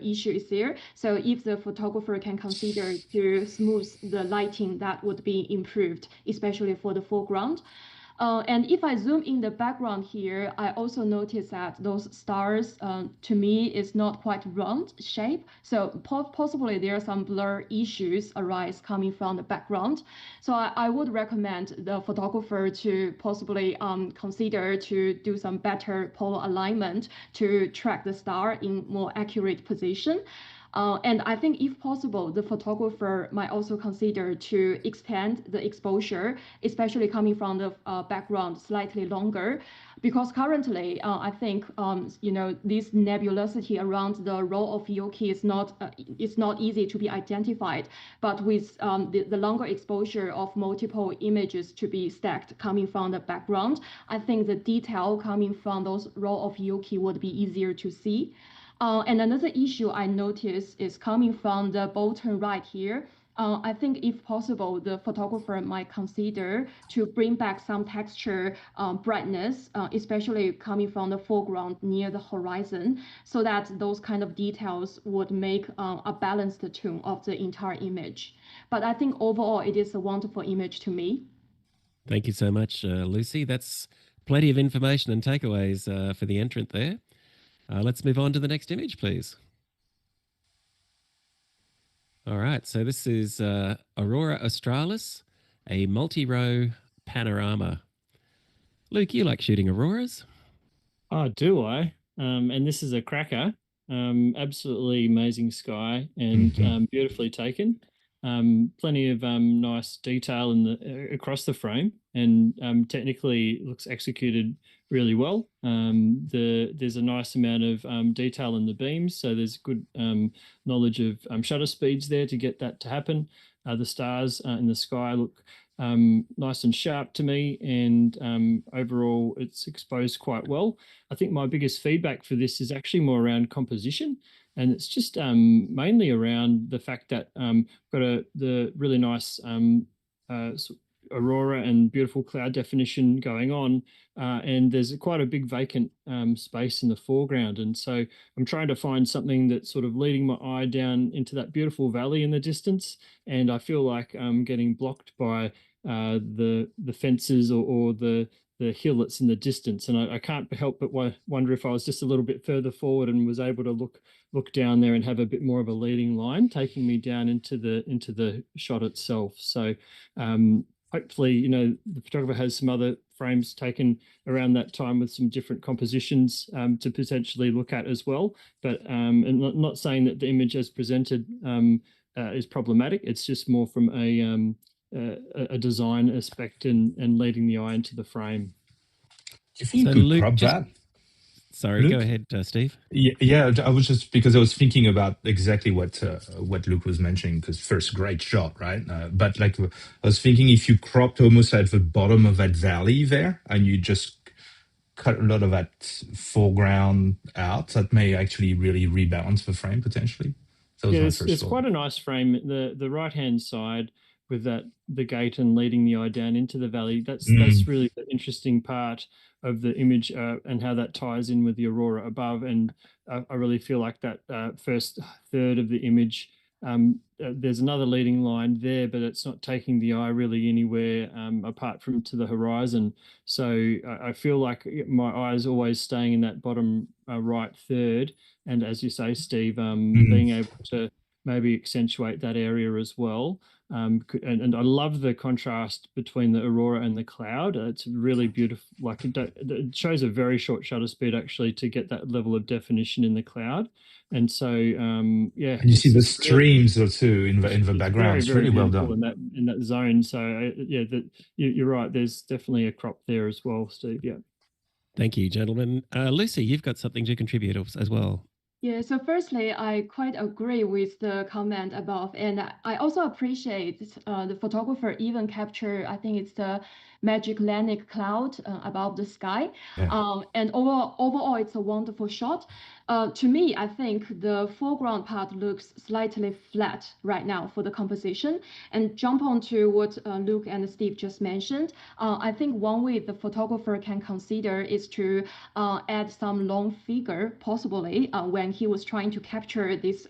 issue is there. So if the photographer can consider to smooth the lighting, that would be improved, especially for the foreground. And if I zoom in the background here, I also notice that those stars, to me, is not quite round shape. So possibly there are some blur issues arise coming from the background. So I would recommend the photographer to possibly consider to do some better polar alignment to track the star in more accurate position. And I think if possible, the photographer might also consider to expand the exposure, especially coming from the background slightly longer, because currently I think this nebulosity around the row of Yoki is not easy to be identified. But with the longer exposure of multiple images to be stacked coming from the background, I think the detail coming from those row of Yoki would be easier to see. And another issue I noticed is coming from the bottom right here. I think if possible, the photographer might consider to bring back some texture brightness, especially coming from the foreground near the horizon, so that those kind of details would make a balanced tone of the entire image. But I think overall, it is a wonderful image to me. Thank you so much, Lucy. That's plenty of information and takeaways for the entrant there. Let's move on to the next image, please. All right, so this is Aurora Australis, a multi-row panorama. Luke, you like shooting auroras? Oh, do I? And this is a cracker. Absolutely amazing sky and beautifully taken. Plenty of nice detail in the across the frame, and technically looks executed really well. There's a nice amount of detail in the beams, so there's good knowledge of shutter speeds there to get that to happen. The stars in the sky look nice and sharp to me, and overall it's exposed quite well. I think my biggest feedback for this is actually more around composition, and it's just mainly around the fact that got the really nice aurora and beautiful cloud definition going on, and there's quite a big vacant space in the foreground, and so I'm trying to find something that's sort of leading my eye down into that beautiful valley in the distance, and I feel like I'm getting blocked by the fences or the hill that's in the distance, and I can't help but wonder if I was just a little bit further forward and was able to look down there and have a bit more of a leading line taking me down into the shot itself. So hopefully, the photographer has some other frames taken around that time with some different compositions to potentially look at as well. But and not saying that the image as presented is problematic. It's just more from a design aspect and leading the eye into the frame. Do you think So you could Luke, crop that? Sorry, Luke? go ahead, Steve. Yeah, I was just because I was thinking about exactly what Luke was mentioning. Because first, great shot, right? But like I was thinking, if you cropped almost at the bottom of that valley there, and you just cut a lot of that foreground out, that may actually really rebalance the frame potentially. That was Yeah, my it's first thought. quite a nice frame. The right hand side with the gate and leading the eye down into the valley. That's really the interesting part of the image, and how that ties in with the aurora above. And I really feel like that first third of the image, there's another leading line there, but it's not taking the eye really anywhere apart from to the horizon. So I feel like my eye is always staying in that bottom right third. And as you say, Steve, being able to maybe accentuate that area as well. And I love the contrast between the aurora and the cloud. It's really beautiful. Like it shows a very short shutter speed actually to get that level of definition in the cloud. And so, yeah, And you see the streams also in the background. Very, It's very really well beautiful done. in that zone. So yeah, you're right. There's definitely a crop there as well, Steve. Yeah. Thank you, gentlemen. Lucy, you've got something to contribute as well. Yeah, so firstly, I quite agree with the comment above, and I also appreciate the photographer even capture, I think it's the Magellanic cloud above the sky. Yeah. And overall, it's a wonderful shot. To me, I think the foreground part looks slightly flat right now for the composition. And jump on to what Luke and Steve just mentioned. I think one way the photographer can consider is to add some long figure, possibly when he was trying to capture this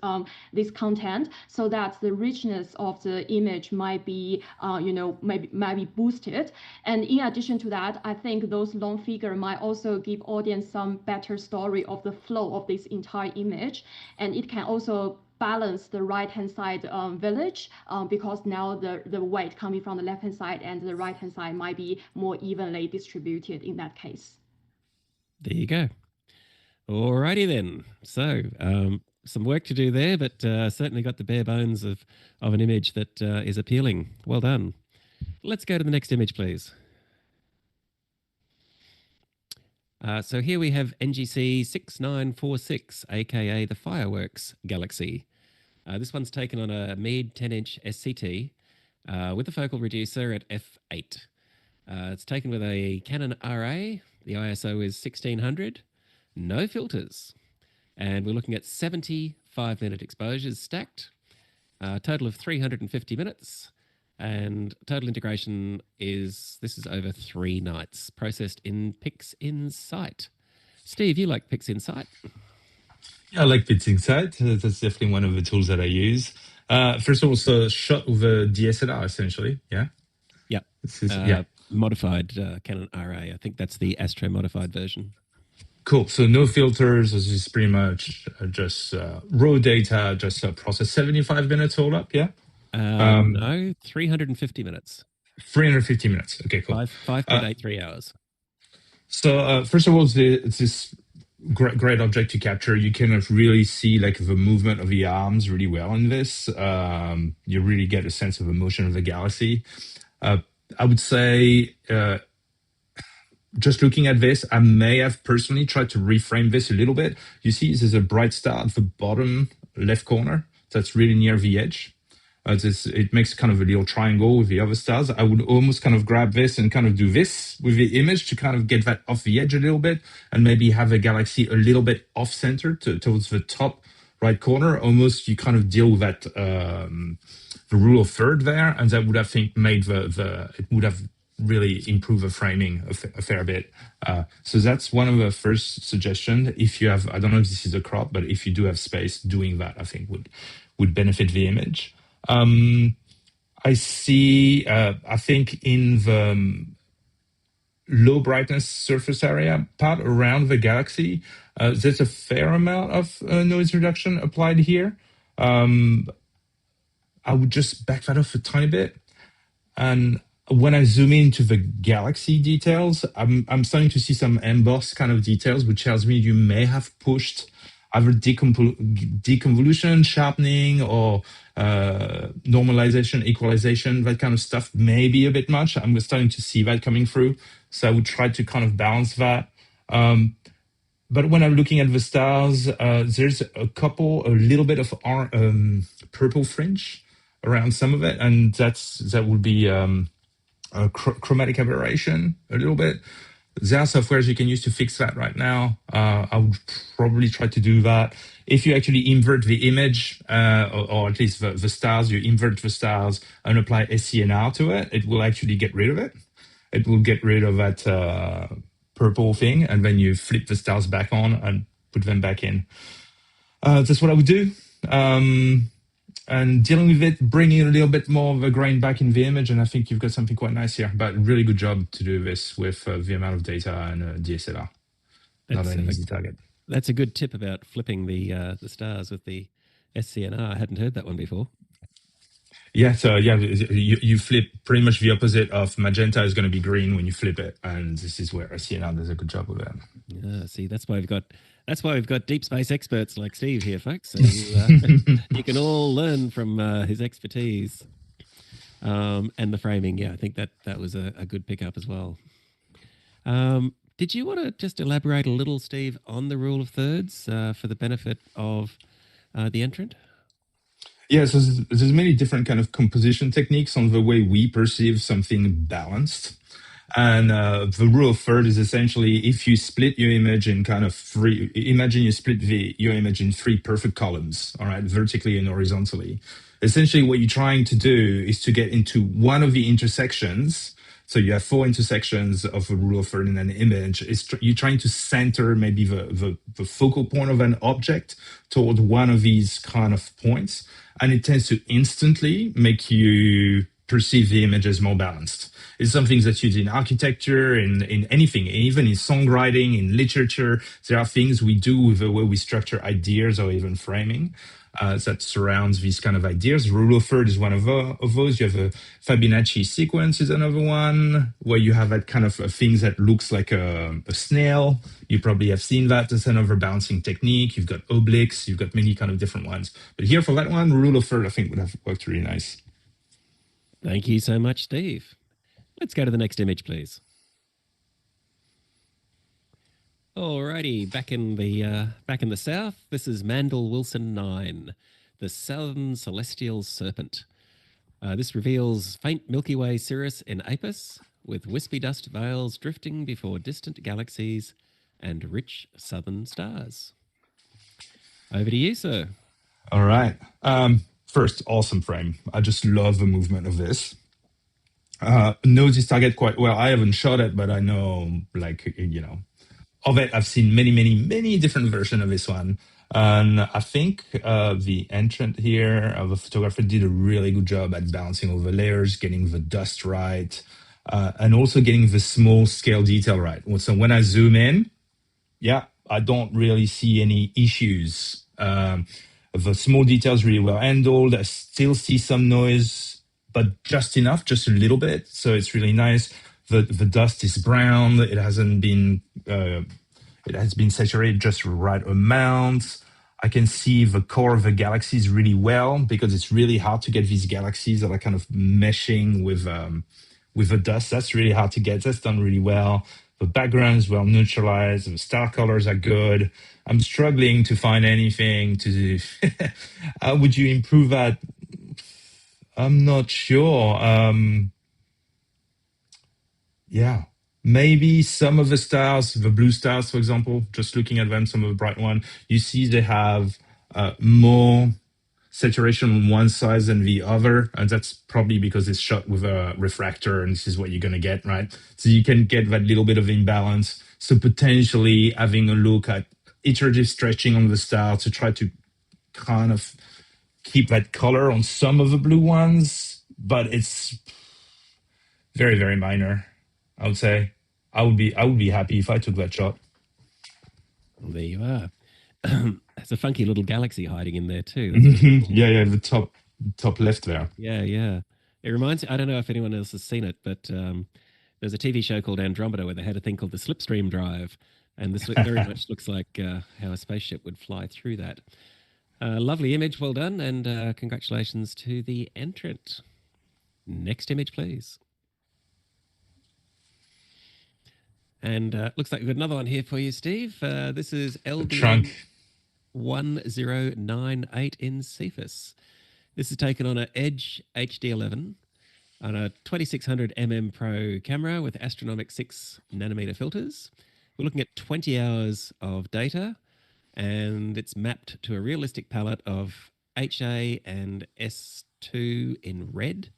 content, so that the richness of the image might be, might be boosted. And in addition to that, I think those long figure might also give audience some better story of the flow of this entire image. And it can also balance the right-hand side village because now the weight coming from the left-hand side and the right-hand side might be more evenly distributed in that case. There you go. Alrighty then. So some work to do there, but certainly got the bare bones of an image that is appealing. Well done. Let's go to the next image, please. So here we have NGC 6946, aka the Fireworks Galaxy. This one's taken on a Meade 10-inch SCT with a focal reducer at f8. It's taken with a Canon RA. The ISO is 1600. No filters. And we're looking at 70 5-minute exposures stacked. Total of 350 minutes. And total integration is over 3 nights, processed in PixInsight. Steve, you like PixInsight? Yeah, I like PixInsight. That's definitely one of the tools that I use. First of all, so shot with a DSLR, essentially. Yeah. Yep. Modified Canon RA. I think that's the Astro modified version. Cool. So no filters. This is pretty much just raw data, just process 75 minutes all up. Yeah. No, 350 minutes. 350 minutes. Okay, cool. 5.83 hours. So first of all, it's this great object to capture. You can really see like the movement of the arms really well in this. You really get a sense of the motion of the galaxy. I would say just looking at this, I may have personally tried to reframe this a little bit. You see there's a bright star at the bottom left corner that's really near the edge. It makes kind of a little triangle with the other stars. I would almost kind of grab this and kind of do this with the image to kind of get that off the edge a little bit and maybe have the galaxy a little bit off center towards the top right corner. Almost you kind of deal with that, the rule of third there. And that would, I think, made it would have really improved the framing a fair bit. So that's one of the first suggestions. If you have, I don't know if this is a crop, but if you do have space, doing that, I think would benefit the image. I see, I think in the low brightness surface area part around the galaxy, there's a fair amount of noise reduction applied here. I would just back that off a tiny bit. And when I zoom into the galaxy details, I'm starting to see some embossed kind of details, which tells me you may have pushed either deconvolution, sharpening, or normalization, equalization, that kind of stuff may be a bit much. I'm starting to see that coming through. So I would try to kind of balance that. But when I'm looking at the stars, there's a little bit of purple fringe around some of it. And that would be a chromatic aberration a little bit. There are softwares you can use to fix that right now. I would probably try to do that. If you actually invert the image, or at least the stars, you invert the stars and apply SCNR to it, it will actually get rid of it. It will get rid of that purple thing, and then you flip the stars back on and put them back in. That's what I would do. And dealing with it, bringing a little bit more of a grain back in the image, and I think you've got something quite nice here. But really good job to do this with the amount of data and DSLR. Not an easy target. That's a good tip about flipping the stars with the SCNR. I hadn't heard that one before. Yeah, so you flip pretty much the opposite of magenta is going to be green when you flip it, and this is where SCNR does a good job with it. Yeah, see, that's why we've got deep space experts like Steve here, folks. So you can all learn from his expertise and the framing. Yeah, I think that was a good pickup as well. Did you want to just elaborate a little, Steve, on the rule of thirds for the benefit of the entrant? Yeah, so there's many different kind of composition techniques on the way we perceive something balanced. And the rule of third is essentially if you split your image in kind of three, imagine you split your image in three perfect columns, all right, vertically and horizontally. Essentially, what you're trying to do is to get into one of the intersections. So you have four intersections of a rule of third in an image. You're trying to center maybe the focal point of an object toward one of these kind of points. And it tends to instantly make you perceive the image as more balanced. It's something that's used in architecture, in anything, even in songwriting, in literature. There are things we do with the way we structure ideas or even framing that surrounds these kind of ideas. Rule of third is one of those. You have a Fibonacci sequence is another one, where you have that kind of things that looks like a snail. You probably have seen that. That's another balancing technique. You've got obliques. You've got many kind of different ones. But here for that one, rule of third, I think would have worked really nice. Thank you so much, Steve. Let's go to the next image, please. Alrighty, back in the south. This is Mandel Wilson 9, the Southern Celestial Serpent. This reveals faint Milky Way cirrus in Apis, with wispy dust veils drifting before distant galaxies and rich southern stars. Over to you, sir. All right. First, awesome frame. I just love the movement of this. Knows his target quite well. I haven't shot it, but I know, of it. I've seen many different versions of this one. And I think the entrant here, the photographer, did a really good job at balancing over layers, getting the dust right, and also getting the small scale detail right. So when I zoom in, I don't really see any issues. The small details really well handled. I still see some noise, but just enough, just a little bit. So it's really nice. The dust is brown. It hasn't been. It has been saturated just right amount. I can see the core of the galaxies really well because it's really hard to get these galaxies that are kind of meshing with the dust. That's really hard to get. That's done really well. The background is well neutralized. The star colors are good. I'm struggling to find anything to do. How would you improve that? I'm not sure. Maybe some of the stars, the blue stars, for example, just looking at them, some of the bright one, you see they have more saturation on one side than the other, and that's probably because it's shot with a refractor, and this is what you're going to get, right? So you can get that little bit of imbalance. So potentially having a look at iterative stretching on the star to try to kind of keep that color on some of the blue ones, but it's very minor, I would say. I would be happy if I took that shot. Well, there you are. There's a funky little galaxy hiding in there too. Really cool. Yeah, the top left there. Yeah. It reminds me, I don't know if anyone else has seen it, but there's a TV show called Andromeda where they had a thing called the Slipstream Drive, and this very much looks like how a spaceship would fly through that. Lovely image, well done, and congratulations to the entrant. Next image, please. And looks like we've got another one here for you, Steve. This is LDN 1098 in Cephas. This is taken on an Edge HD11 on a 2600 Pro camera with astronomic 6 nanometer filters. We're looking at 20 hours of data, and it's mapped to a realistic palette of HA and S2 in red,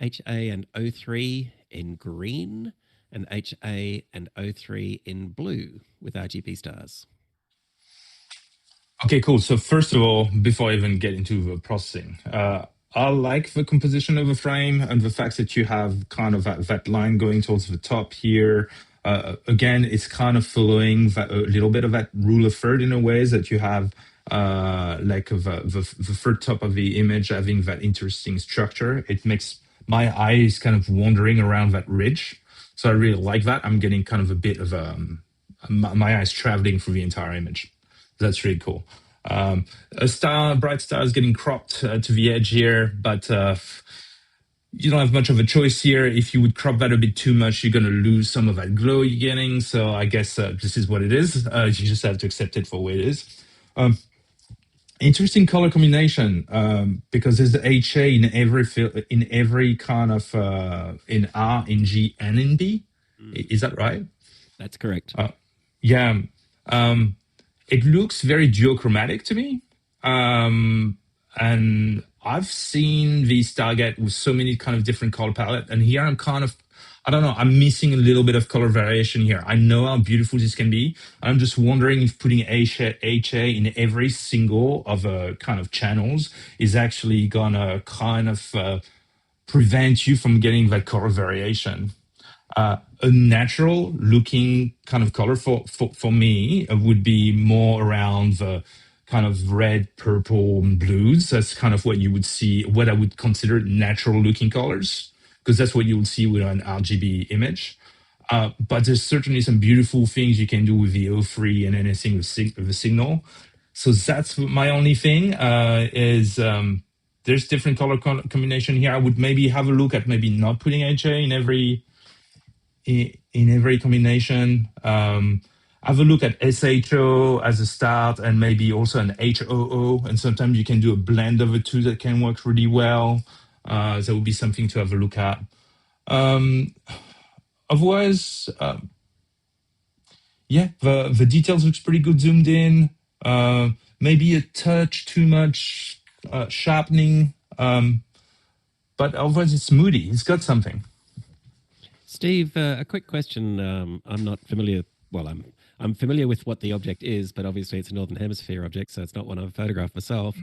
HA and O3 in green, and HA and O3 in blue with RGB stars. Okay, cool. So first of all, before I even get into the processing, I like the composition of the frame and the fact that you have kind of that line going towards the top here. Again, it's kind of following a little bit of that rule of third in a way that you have the third top of the image having that interesting structure. It makes my eyes kind of wandering around that ridge. So I really like that. I'm getting kind of a bit of my eyes traveling through the entire image. That's really cool. A bright star is getting cropped to the edge here, but you don't have much of a choice here. If you would crop that a bit too much, you're going to lose some of that glow you're getting. So I guess this is what it is. You just have to accept it for what it is. Interesting color combination because there's the HA in every kind of in R, in G, and in B. Is that right? That's correct. Yeah. It looks very geochromatic to me. And I've seen these target with so many kind of different color palette. And here I'm kind of, I don't know, I'm missing a little bit of color variation here. I know how beautiful this can be. I'm just wondering if putting HA in every single of kind of channels is actually gonna kind of prevent you from getting that color variation. A natural looking kind of color for me would be more around the kind of red, purple, and blues. That's kind of what you would see, what I would consider natural looking colors, because that's what you would see with an RGB image. But there's certainly some beautiful things you can do with the O3 and anything with the signal. So that's my only thing is there's different color combination here. I would maybe have a look at maybe not putting HA in every combination. Have a look at SHO as a start and maybe also an HOO. And sometimes you can do a blend of the two that can work really well. That would be something to have a look at. Otherwise, yeah, the details looks pretty good zoomed in. Maybe a touch too much sharpening. But otherwise it's moody. It's got something. Steve, a quick question. I'm not familiar. Well, I'm familiar with what the object is, but obviously it's a Northern Hemisphere object, so it's not one I've photographed myself.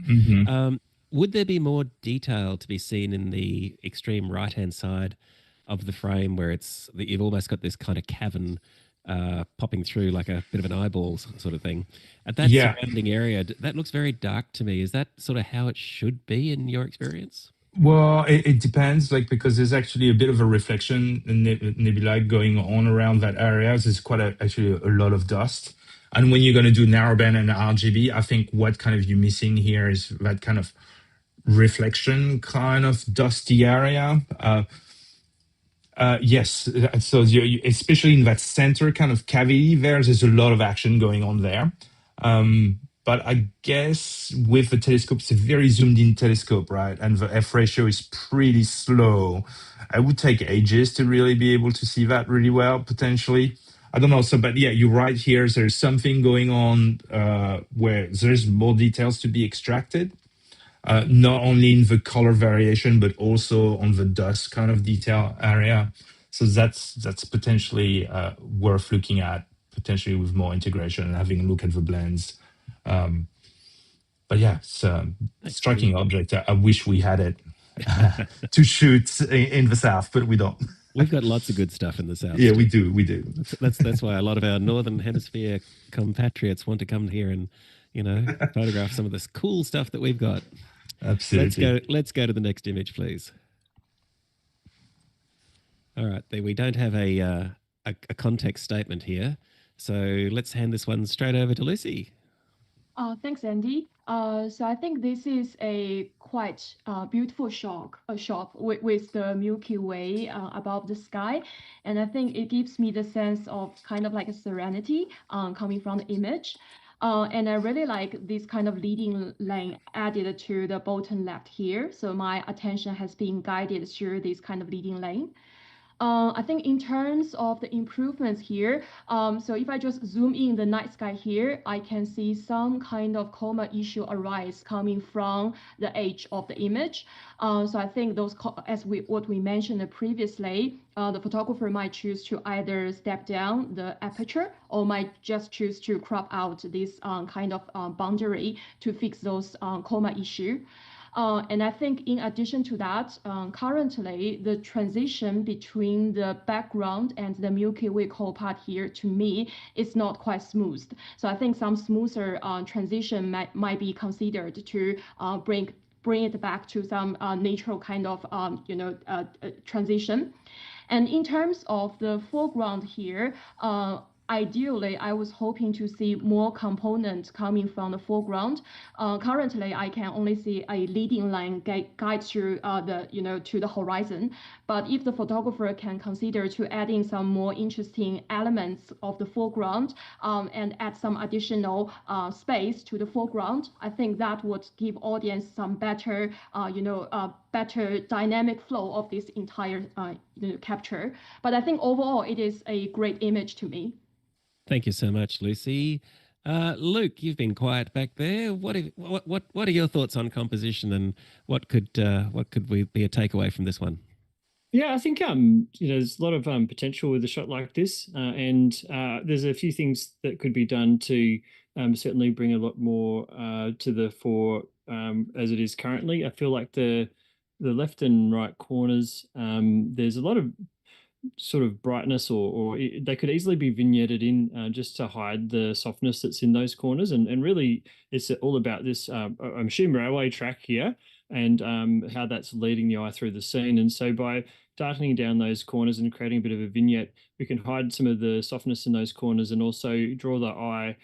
Would there be more detail to be seen in the extreme right-hand side of the frame, where it's that you've almost got this kind of cavern popping through like a bit of an eyeball sort of thing? At that surrounding area, that looks very dark to me. Is that sort of how it should be in your experience? Well, it depends, like, because there's actually a bit of a reflection nebula going on around that area. There's actually a lot of dust. And when you're going to do narrowband and RGB, I think what kind of you're missing here is that kind of reflection, kind of dusty area. Yes, so especially in that center kind of cavity there's a lot of action going on there. But I guess with the telescope, it's a very zoomed in telescope, right? And the F ratio is pretty slow. I would take ages to really be able to see that really well, potentially. I don't know. So, but yeah, you're right here. There's something going on where there's more details to be extracted. Not only in the color variation, but also on the dust kind of detail area. So that's potentially worth looking at, potentially with more integration and having a look at the blends. But yeah, it's a striking object. I wish we had it to shoot in the south, but we don't. We've got lots of good stuff in the south. Yeah, we do. We do. That's why a lot of our Northern Hemisphere compatriots want to come here and, photograph some of this cool stuff that we've got. Absolutely. Let's go to the next image, please. All right, there we don't have a context statement here, so let's hand this one straight over to Lucy. Thanks, Andy. So I think this is a quite beautiful shot with the Milky Way above the sky. And I think it gives me the sense of kind of like a serenity coming from the image. And I really like this kind of leading lane added to the bottom left here. So my attention has been guided through this kind of leading lane. I think in terms of the improvements here, so if I just zoom in the night sky here, I can see some kind of coma issue arise coming from the edge of the image. So I think those, what we mentioned previously, the photographer might choose to either step down the aperture or might just choose to crop out this kind of boundary to fix those coma issue. And I think in addition to that, currently the transition between the background and the Milky Way core part here, to me, is not quite smooth. So I think some smoother transition might be considered to bring it back to some natural kind of transition. And in terms of the foreground here, ideally, I was hoping to see more components coming from the foreground. Currently, I can only see a leading line guide through to the horizon. But if the photographer can consider to add in some more interesting elements of the foreground and add some additional space to the foreground, I think that would give audience some better, better dynamic flow of this entire capture. But I think overall, it is a great image to me. Thank you so much, Lucy. Luke, you've been quiet back there. What are your thoughts on composition, and what could be a takeaway from this one? Yeah, I think there's a lot of potential with a shot like this, and there's a few things that could be done to certainly bring a lot more to the fore as it is currently. I feel like the left and right corners, there's a lot of sort of brightness, or they could easily be vignetted in just to hide the softness that's in those corners. And really, it's all about this, I'm assuming, railway track here, and how that's leading the eye through the scene. And so by darkening down those corners and creating a bit of a vignette, we can hide some of the softness in those corners and also draw the eye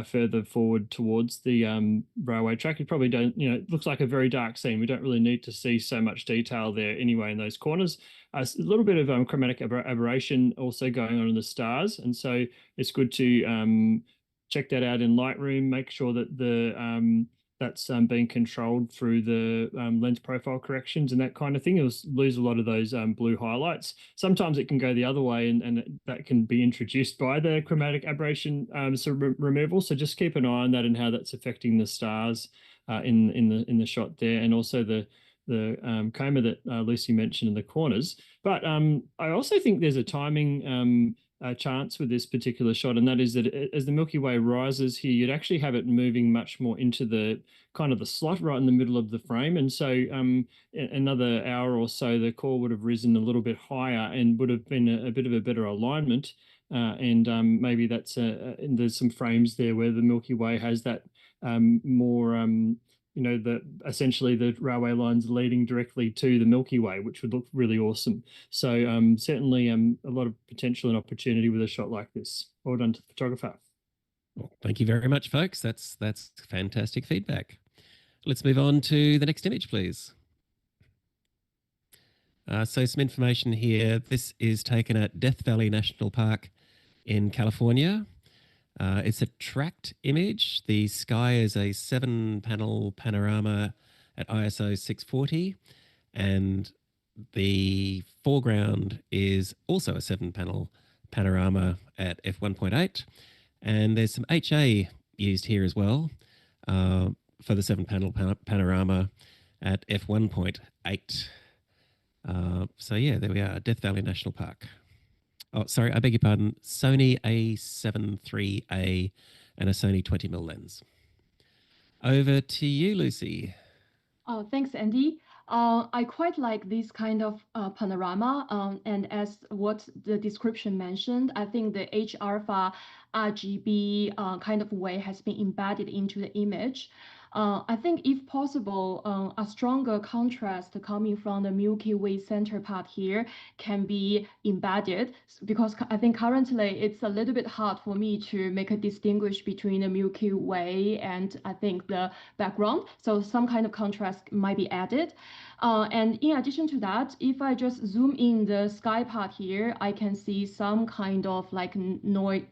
further forward towards the railway track. It probably don't, it looks like a very dark scene. We don't really need to see so much detail there anyway in those corners. A little bit of chromatic aberration also going on in the stars, and so it's good to check that out in Lightroom. Make sure that that's being controlled through the lens profile corrections and that kind of thing. You'll lose a lot of those blue highlights. Sometimes it can go the other way, and that can be introduced by the chromatic aberration removal. So just keep an eye on that and how that's affecting the stars in the shot there, and also the coma that Lucy mentioned in the corners. But I also think there's a timing chance with this particular shot, and that is that as the Milky Way rises here, you'd actually have it moving much more into the kind of the slot right in the middle of the frame. And so another hour or so, the core would have risen a little bit higher and would have been a bit of a better alignment. And maybe that's there's some frames there where the Milky Way has that more essentially the railway lines leading directly to the Milky Way, which would look really awesome. So certainly a lot of potential and opportunity with a shot like this. Well done to the photographer. Well, thank you very much, folks. That's fantastic feedback. Let's move on to the next image, please. So some information here. This is taken at Death Valley National Park in California. It's a tracked image. The sky is a 7-panel panorama at ISO 640, and the foreground is also a 7-panel panorama at f1.8, and there's some HA used here as well for the 7-panel panorama at f1.8. So yeah, there we are, Death Valley National Park. Oh, sorry, I beg your pardon. Sony A7 III and a Sony 20mm lens. Over to you, Lucy. Thanks, Andy. I quite like this kind of panorama. And as what the description mentioned, I think the H-alpha RGB kind of way has been embedded into the image. I think if possible, a stronger contrast coming from the Milky Way center part here can be embedded, because I think currently it's a little bit hard for me to make a distinguish between the Milky Way and I think the background. So some kind of contrast might be added. And in addition to that, if I just zoom in the sky part here, I can see some kind of like noise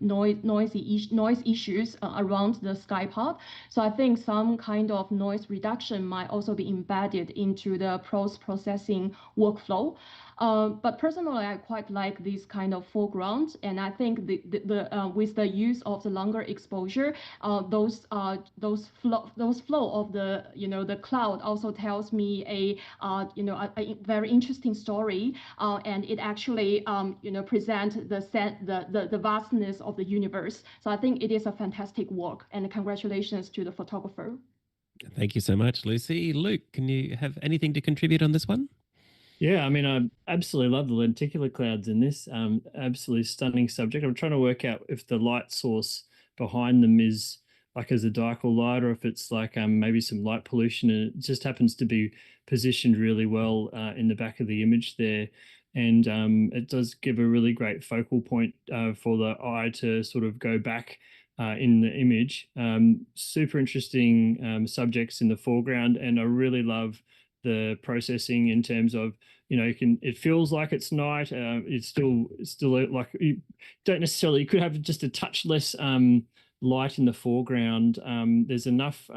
issues around the sky part. So I think some kind of noise reduction might also be embedded into the post-processing workflow. But personally, I quite like this kind of foreground, and I think with the use of the longer exposure, those flow of the cloud also tells me a very interesting story, and it actually present the vastness of the universe. So I think it is a fantastic work, and congratulations to the photographer. Thank you so much, Lucy. Luke, can you have anything to contribute on this one? Yeah, I mean, I absolutely love the lenticular clouds in this. Absolutely stunning subject. I'm trying to work out if the light source behind them is like as a dipole light, or if it's like maybe some light pollution, and it just happens to be positioned really well in the back of the image there. and it does give a really great focal point for the eye to sort of go back in the image. Super interesting subjects in the foreground, and I really love the processing in terms of, it feels like it's night. It's still like, you don't necessarily, you could have just a touch less light in the foreground. There's enough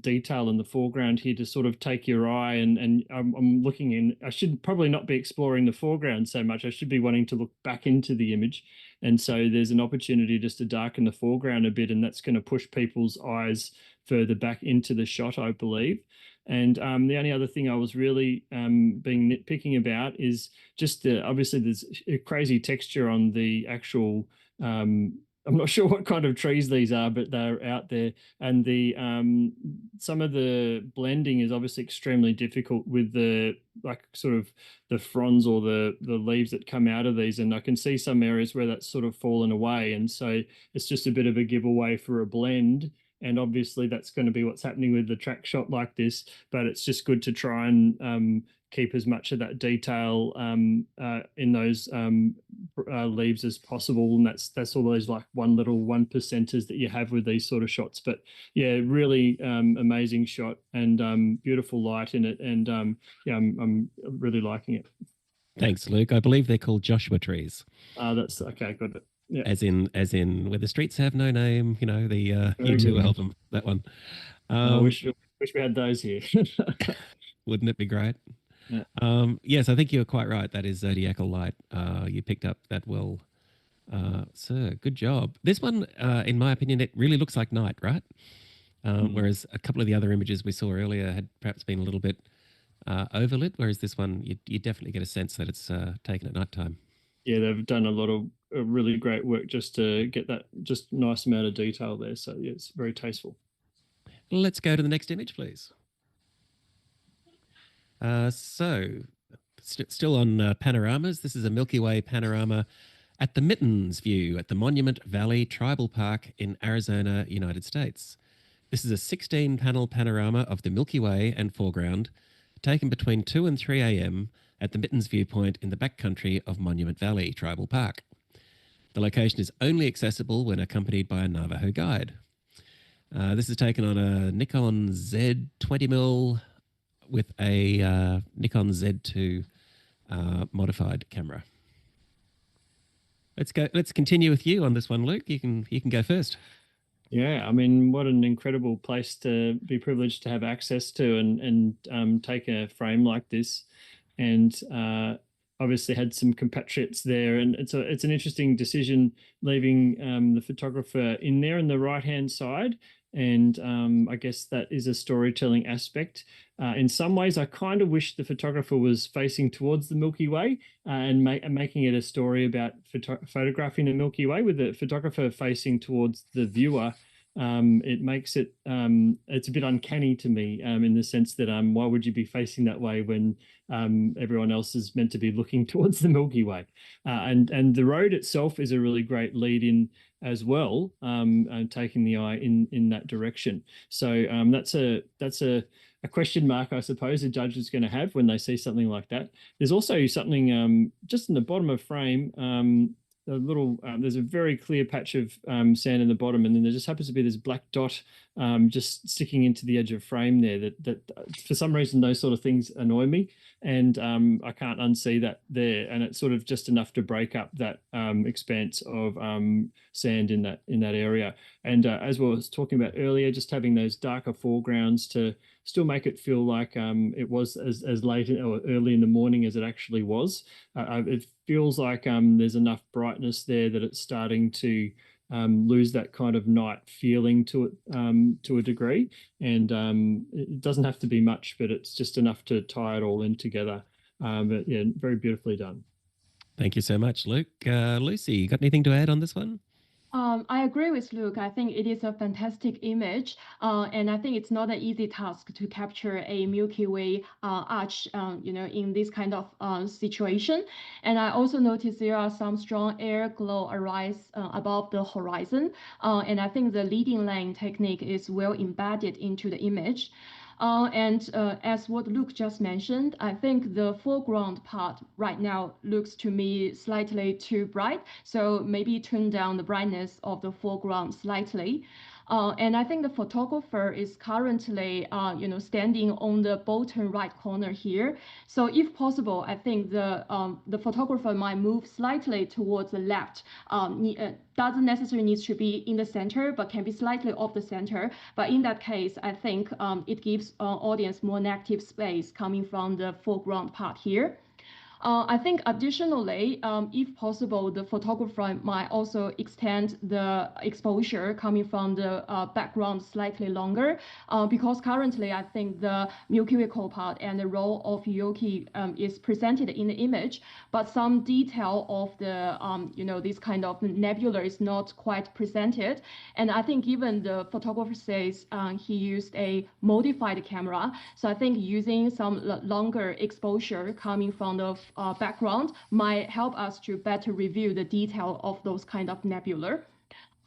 detail in the foreground here to sort of take your eye, and I'm looking in. I should probably not be exploring the foreground so much. I should be wanting to look back into the image. And so there's an opportunity just to darken the foreground a bit, and that's going to push people's eyes further back into the shot, I believe. And the only other thing I was really being nitpicking about is just obviously there's a crazy texture on the actual I'm not sure what kind of trees these are, but they're out there. And the some of the blending is obviously extremely difficult with the sort of the fronds or the leaves that come out of these. And I can see some areas where that's sort of fallen away. And so it's just a bit of a giveaway for a blend. And obviously that's going to be what's happening with the track shot like this. But it's just good to try and keep as much of that detail in those leaves as possible, and that's all those like 1% that you have with these sort of shots. But yeah, really amazing shot, and beautiful light in it, and yeah, I'm really liking it. Thanks, Luke. I believe they're called Joshua trees. That's okay. Got it. Yeah. As in where the streets have no name. The U2 album, that one. I wish we had those here. Wouldn't it be great? Yeah. Yes, I think you're quite right. That is zodiacal light. You picked up that well, sir. Good job. This one, in my opinion, it really looks like night, right? Whereas a couple of the other images we saw earlier had perhaps been a little bit overlit, whereas this one, you definitely get a sense that it's taken at nighttime. Yeah, they've done a lot of really great work just to get that just nice amount of detail there. So yeah, it's very tasteful. Let's go to the next image, please. Still on panoramas, this is a Milky Way panorama at the Mittens view at the Monument Valley Tribal Park in Arizona, United States. This is a 16-panel panorama of the Milky Way and foreground, taken between 2 and 3 a.m. at the Mittens viewpoint in the backcountry of Monument Valley Tribal Park. The location is only accessible when accompanied by a Navajo guide. This is taken on a Nikon Z20mm with a Nikon Z2 modified camera. Let's continue with you on this one, Luke. You can go first. Yeah, I mean, what an incredible place to be privileged to have access to, and take a frame like this, and obviously had some compatriots there, and it's an interesting decision leaving the photographer in there on the right-hand side. And I guess that is a storytelling aspect. In some ways, I kind of wish the photographer was facing towards the Milky Way and making it a story about photographing the Milky Way with the photographer facing towards the viewer. It makes it it's a bit uncanny to me in the sense that why would you be facing that way when everyone else is meant to be looking towards the Milky Way? And the road itself is a really great lead in as well, taking the eye in that direction. So that's a question mark, I suppose, a judge is going to have when they see something like that. There's also something just in the bottom of frame. There's a very clear patch of sand in the bottom, and then there just happens to be this black dot just sticking into the edge of frame there. That for some reason those sort of things annoy me, and I can't unsee that there. And it's sort of just enough to break up that expanse of sand in that area. And as we was talking about earlier, just having those darker foregrounds to still make it feel like it was as late or early in the morning as it actually was. It feels like there's enough brightness there that it's starting to lose that kind of night feeling to it to a degree. And it doesn't have to be much, but it's just enough to tie it all in together. But yeah, very beautifully done. Thank you so much, Luke. Lucy, you got anything to add on this one? I agree with Luke. I think it is a fantastic image, and I think it's not an easy task to capture a Milky Way arch, in this kind of situation. And I also noticed there are some strong air glow arise above the horizon, and I think the leading line technique is well embedded into the image. And as what Luke just mentioned, I think the foreground part right now looks to me slightly too bright. So maybe turn down the brightness of the foreground slightly. And I think the photographer is currently, standing on the bottom right corner here. So if possible, I think the photographer might move slightly towards the left. Doesn't necessarily need to be in the center, but can be slightly off the center. But in that case, I think it gives audience more negative space coming from the foreground part here. I think additionally, if possible, the photographer might also extend the exposure coming from the background slightly longer, because currently I think the Milky Way core part and the role of Yoki is presented in the image, but some detail of the this kind of nebula is not quite presented. And I think given the photographer says he used a modified camera, so I think using some longer exposure coming from the background might help us to better review the detail of those kind of nebula.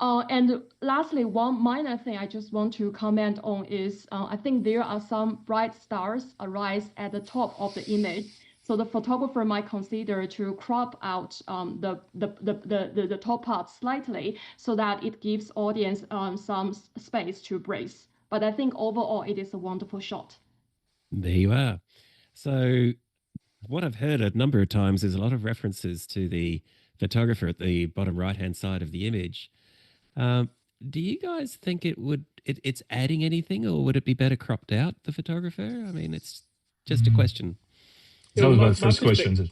And lastly, one minor thing I just want to comment on is I think there are some bright stars arise at the top of the image. So the photographer might consider to crop out the top part slightly so that it gives audience some space to brace. But I think overall it is a wonderful shot. There you are. So what I've heard a number of times is a lot of references to the photographer at the bottom right-hand side of the image. Do you guys think it's adding anything, or would it be better cropped out, the photographer? I mean, it's just a question. That was my my first question.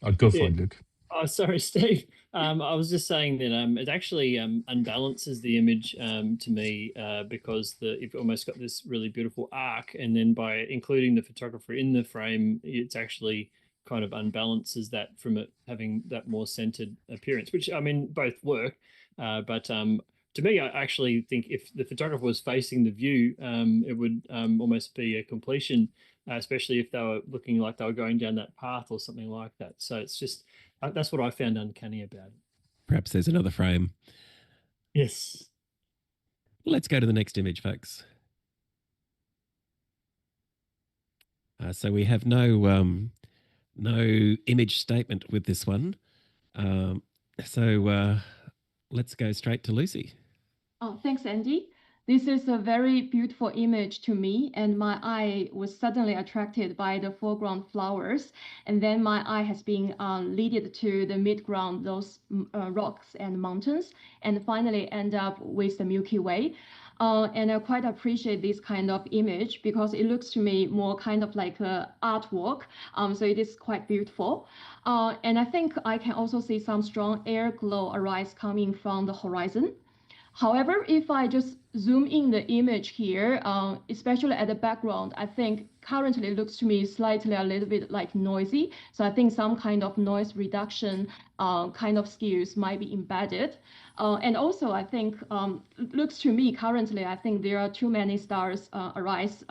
I'll go for it, Luke. Oh, sorry, Steve. I was just saying that it actually unbalances the image to me because you've almost got this really beautiful arc, and then by including the photographer in the frame, it's actually kind of unbalances that from it having that more centered appearance, which I mean both work, but to me, I actually think if the photographer was facing the view, it would almost be a completion, especially if they were looking like they were going down that path or something like that. So it's just that's what I found uncanny about it. Perhaps there's another frame. Yes. Let's go to the next image, folks. So we have no image statement with this one. So let's go straight to Lucy. Oh, thanks, Andy. This is a very beautiful image to me, and my eye was suddenly attracted by the foreground flowers. And then my eye has been leaded to the midground, those rocks and mountains, and finally end up with the Milky Way. And I quite appreciate this kind of image because it looks to me more kind of like artwork. So it is quite beautiful. And I think I can also see some strong air glow arise coming from the horizon. However, if I just zoom in the image here, especially at the background, I think currently it looks to me slightly a little bit like noisy. So I think some kind of noise reduction kind of skills might be embedded. And also, I think looks to me currently, I think there are too many stars arise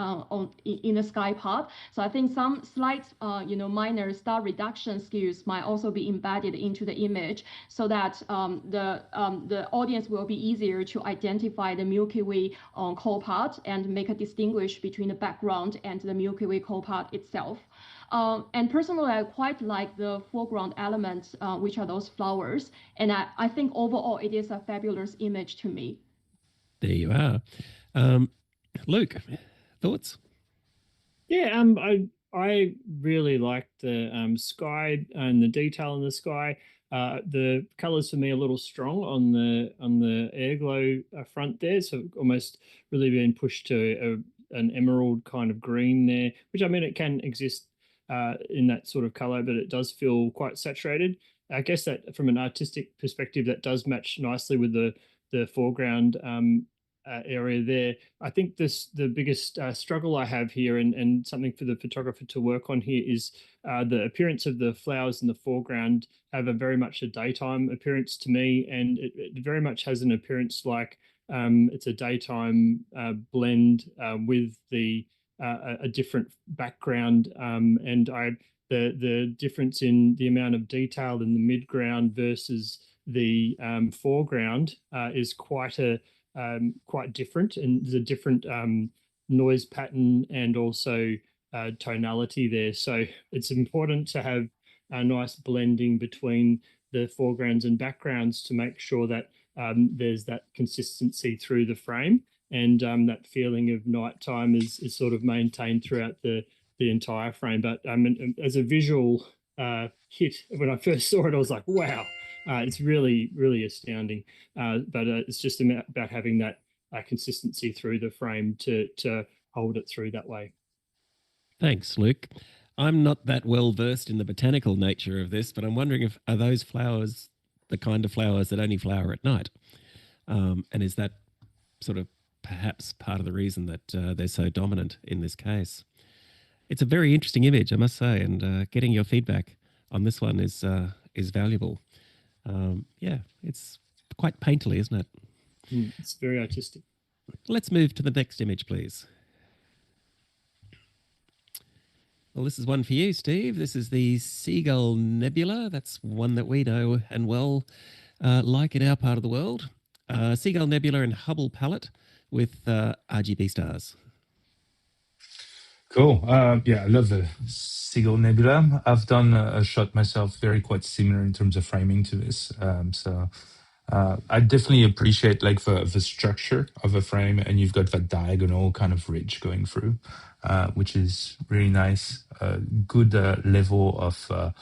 in the sky part. So I think some slight, minor star reduction skills might also be embedded into the image, so that the audience will be easier to identify the Milky Way core part and make a distinguish between the background and the Milky Way core part itself. And personally, I quite like the foreground elements, which are those flowers. And I think overall, it is a fabulous image to me. There you are. Luke, thoughts? Yeah, I really like the sky and the detail in the sky. The colors for me a little strong on the air glow front there, so almost really being pushed to an emerald kind of green there, which I mean it can exist in that sort of color, but it does feel quite saturated. I guess that from an artistic perspective, that does match nicely with the foreground area there. I think the biggest struggle I have here, and something for the photographer to work on here, is the appearance of the flowers in the foreground have very much a daytime appearance to me, and it very much has an appearance like it's a daytime blend with a different background, and the difference in the amount of detail in the midground versus the foreground is quite different, and there's a different noise pattern and also tonality there. So it's important to have a nice blending between the foregrounds and backgrounds to make sure that there's that consistency through the frame, and that feeling of nighttime is sort of maintained throughout the entire frame. But as a visual hit, when I first saw it, I was like, wow, it's really, really astounding. But it's just about having that consistency through the frame to hold it through that way. Thanks, Luke. I'm not that well versed in the botanical nature of this, but I'm wondering if are those flowers the kind of flowers that only flower at night? And is that sort of perhaps part of the reason that they're so dominant in this case? It's a very interesting image, I must say, and getting your feedback on this one is valuable. Yeah, it's quite painterly, isn't it? It's very artistic. Let's move to the next image, please. Well, this is one for you, Steve. This is the Seagull Nebula. That's one that we know and well like in our part of the world. Seagull Nebula and Hubble palette with RGB stars. Cool. Yeah, I love the Seagull Nebula. I've done a shot myself, very quite similar in terms of framing to this. I definitely appreciate like the structure of a frame, and you've got that diagonal kind of ridge going through, which is really nice. Good level of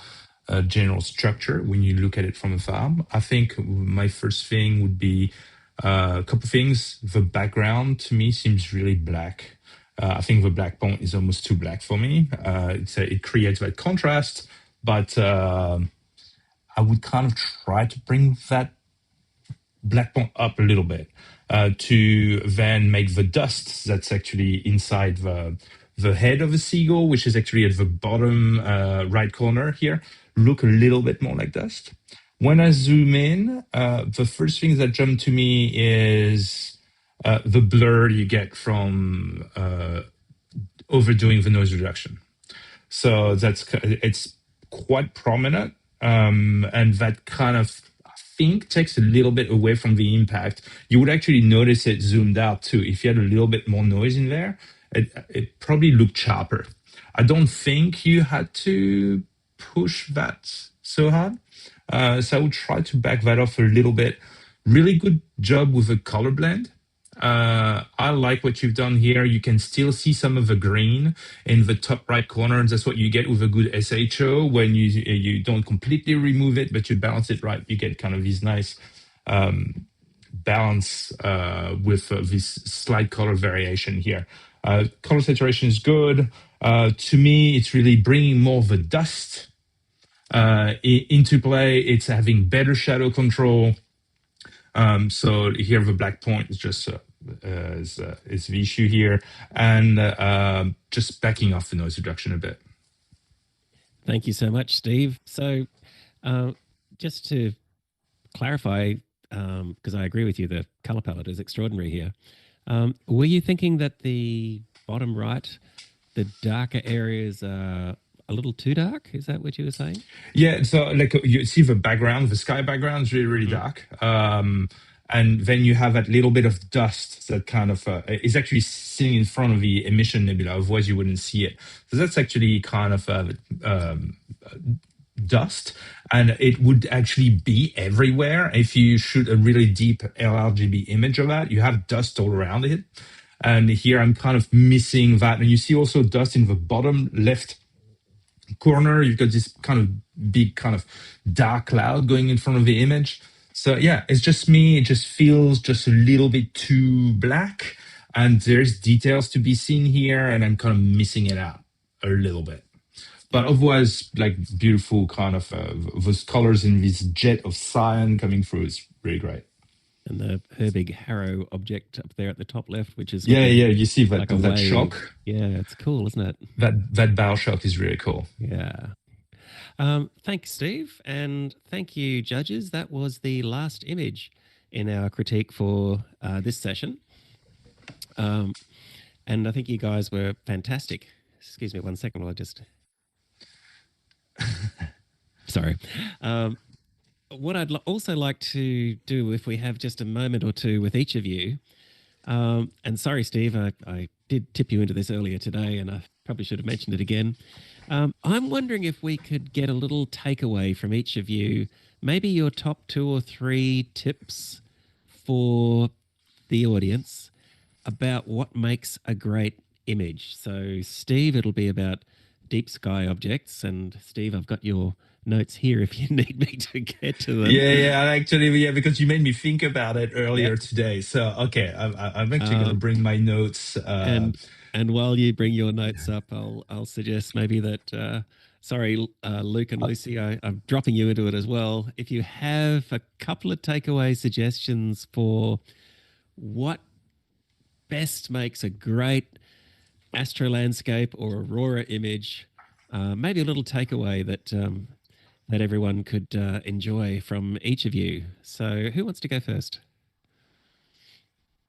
general structure when you look at it from afar. I think my first thing would be a couple things. The background to me seems really black. I think the black point is almost too black for me. It creates that contrast, but I would kind of try to bring that black point up a little bit to then make the dust that's actually inside the head of a seagull, which is actually at the bottom right corner here, look a little bit more like dust. When I zoom in, the first thing that jumped to me is the blur you get from overdoing the noise reduction. So it's quite prominent, and that kind of I think takes a little bit away from the impact. You would actually notice it zoomed out too. If you had a little bit more noise in there, it probably looked sharper. I don't think you had to push that so hard. So I would try to back that off a little bit. Really good job with the color blend. I like what you've done here. You can still see some of the green in the top right corner. That's what you get with a good SHO when you don't completely remove it, but you balance it right. You get kind of these nice balance with this slight color variation here. Color saturation is good. To me, it's really bringing more of the dust into play. It's having better shadow control. So here the black point is just is the issue here, and just backing off the noise reduction a bit. Thank you so much, Steve. So just to clarify, because I agree with you, the color palette is extraordinary here. Were you thinking that the bottom right, the darker areas are a little too dark? Is that what you were saying? Yeah, so like you see the background, the sky background is really, really dark. And then you have that little bit of dust that kind of is actually sitting in front of the emission nebula, otherwise you wouldn't see it. So that's actually kind of dust, and it would actually be everywhere. If you shoot a really deep LRGB image of that, you have dust all around it. And here I'm kind of missing that. And you see also dust in the bottom left corner. You've got this kind of big kind of dark cloud going in front of the image. So yeah, it's just me. It just feels just a little bit too black, and there's details to be seen here, and I'm kind of missing it out a little bit. But otherwise, like beautiful kind of those colors in this jet of cyan coming through is really great. And her big Harrow object up there at the top left, which is yeah, you see that like that shock. Yeah, it's cool, isn't it? That bow shock is really cool. Yeah. Thanks, Steve, and thank you, judges. That was the last image in our critique for this session, and I think you guys were fantastic. Excuse me 1 second while I just. Sorry. What I'd also like to do, if we have just a moment or two with each of you, and sorry, Steve, I did tip you into this earlier today, and I probably should have mentioned it again. I'm wondering if we could get a little takeaway from each of you, maybe your top 2 or 3 tips for the audience about what makes a great image. So, Steve, it'll be about deep sky objects. And Steve, I've got your notes here if you need me to get to them. Yeah, because you made me think about it earlier today. So, okay, I'm actually going to bring my notes. And while you bring your notes up, I'll suggest maybe that, Luke and Lucy, I'm dropping you into it as well. If you have a couple of takeaway suggestions for what best makes a great astro landscape or aurora image, maybe a little takeaway that that everyone could enjoy from each of you. So who wants to go first?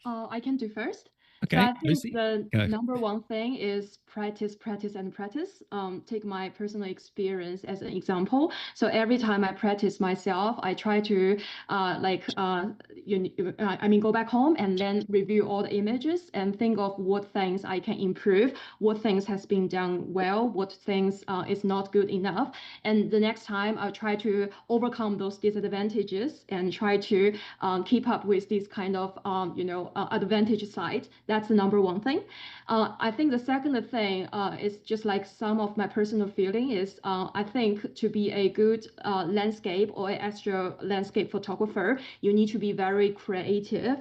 I can do first. Okay, So I think Lucy, the go. number one thing is practice, practice, and practice. Take my personal experience as an example. So every time I practice myself, I try to go back home and then review all the images and think of what things I can improve, what things has been done well, what things is not good enough. And the next time I'll try to overcome those disadvantages and try to keep up with this kind of advantage side. That's the number one thing. I think the second thing is just like some of my personal feeling is I think to be a good landscape or astro landscape photographer, you need to be very creative.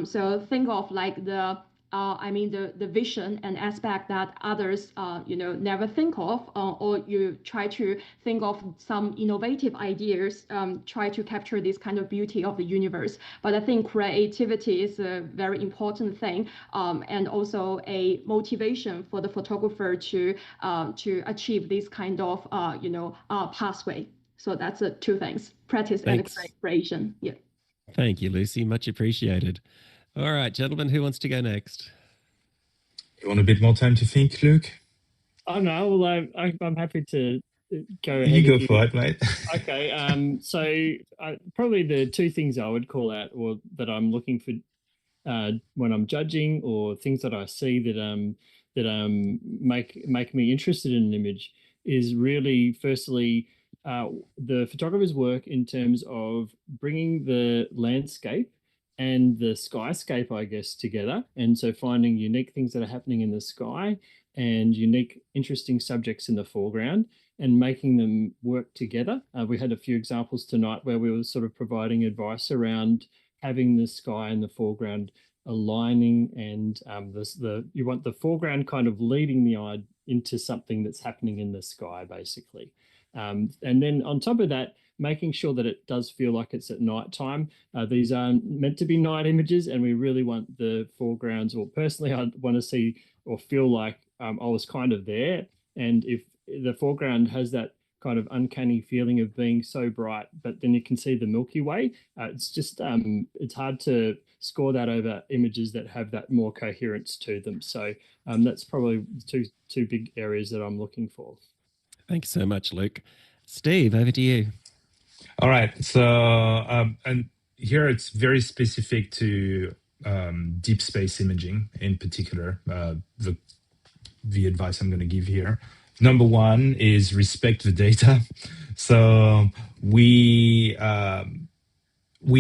So think of like the vision and aspect that others, never think of, or you try to think of some innovative ideas, try to capture this kind of beauty of the universe. But I think creativity is a very important thing, and also a motivation for the photographer to achieve this kind of, pathway. So that's the 2 things: practice and creation. Yeah. Thank you, Lucy. Much appreciated. All right, gentlemen, who wants to go next? You want a bit more time to think, Luke? Oh no, well, I'm happy to go ahead. You go for it, mate. Okay, so probably the 2 things I would call out, or that I'm looking for when I'm judging, or things that I see that make me interested in an image, is really firstly the photographer's work in terms of bringing the landscape and the skyscape, I guess, together. And so finding unique things that are happening in the sky and unique, interesting subjects in the foreground and making them work together. We had a few examples tonight where we were sort of providing advice around having the sky and the foreground aligning, and you want the foreground kind of leading the eye into something that's happening in the sky, basically. And then on top of that, making sure that it does feel like it's at night time. These are meant to be night images, and we really want the foregrounds, or personally, I want to see or feel like I was kind of there. And if the foreground has that kind of uncanny feeling of being so bright, but then you can see the Milky Way, it's just, it's hard to score that over images that have that more coherence to them. So that's probably two big areas that I'm looking for. Thanks so much, Luke. Steve, over to you. All right. So, and here it's very specific to deep space imaging in particular, the advice I'm going to give here. Number 1 is respect the data. So we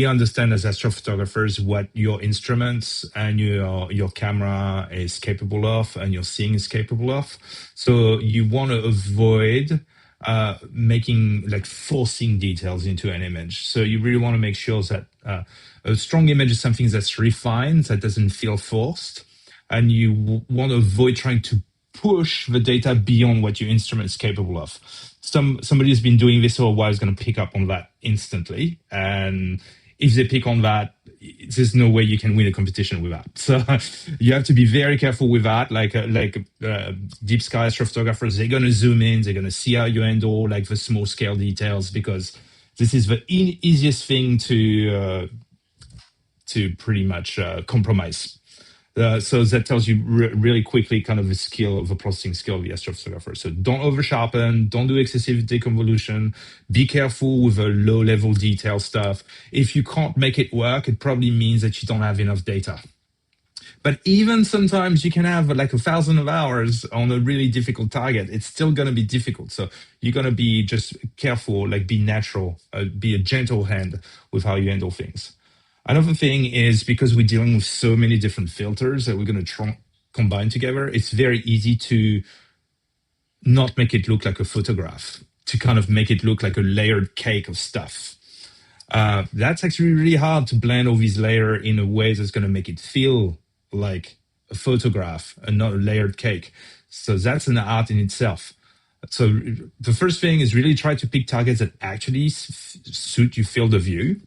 understand as astrophotographers what your instruments and your camera is capable of, and your seeing is capable of. So you want to avoid forcing details into an image. So you really want to make sure that a strong image is something that's refined, that doesn't feel forced, and you want to avoid trying to push the data beyond what your instrument is capable of. Somebody who's been doing this for a while is going to pick up on that instantly, and if they pick on that, there's no way you can win a competition with that. So you have to be very careful with that. Deep sky astrophotographers, they're going to zoom in, they're going to see how you handle like the small scale details, because this is the easiest thing to pretty much compromise. So that tells you really quickly kind of the processing skill of the astrophotographer. So don't over sharpen, don't do excessive deconvolution, be careful with the low level detail stuff. If you can't make it work, it probably means that you don't have enough data. But even sometimes you can have like 1,000 hours on a really difficult target. It's still going to be difficult. So you're going to be just careful, like be natural, be a gentle hand with how you handle things. Another thing is because we're dealing with so many different filters that we're going to combine together, it's very easy to not make it look like a photograph, to kind of make it look like a layered cake of stuff. That's actually really hard to blend all these layers in a way that's going to make it feel like a photograph and not a layered cake. So that's an art in itself. So the first thing is really try to pick targets that actually suit your field of view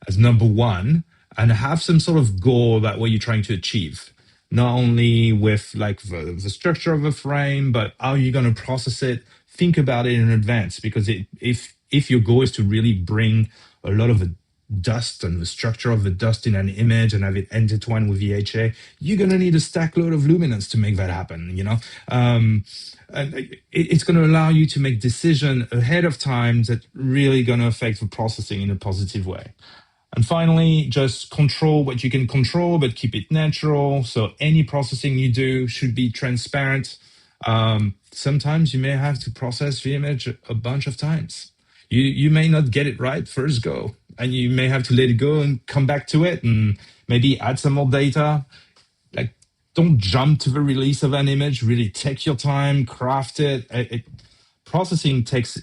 as number one, and have some sort of goal about what you're trying to achieve. Not only with like the structure of a frame, but how you're going to process it. Think about it in advance, because if your goal is to really bring a lot of the dust and the structure of the dust in an image and have it intertwined with VHA, you're going to need a stack load of luminance to make that happen, you know? And it's going to allow you to make decisions ahead of time that really going to affect the processing in a positive way. And finally, just control what you can control, but keep it natural. So any processing you do should be transparent. Sometimes you may have to process the image a bunch of times. You may not get it right first go, and you may have to let it go and come back to it and maybe add some more data. Like, don't jump to the release of an image. Really take your time, craft it. Processing takes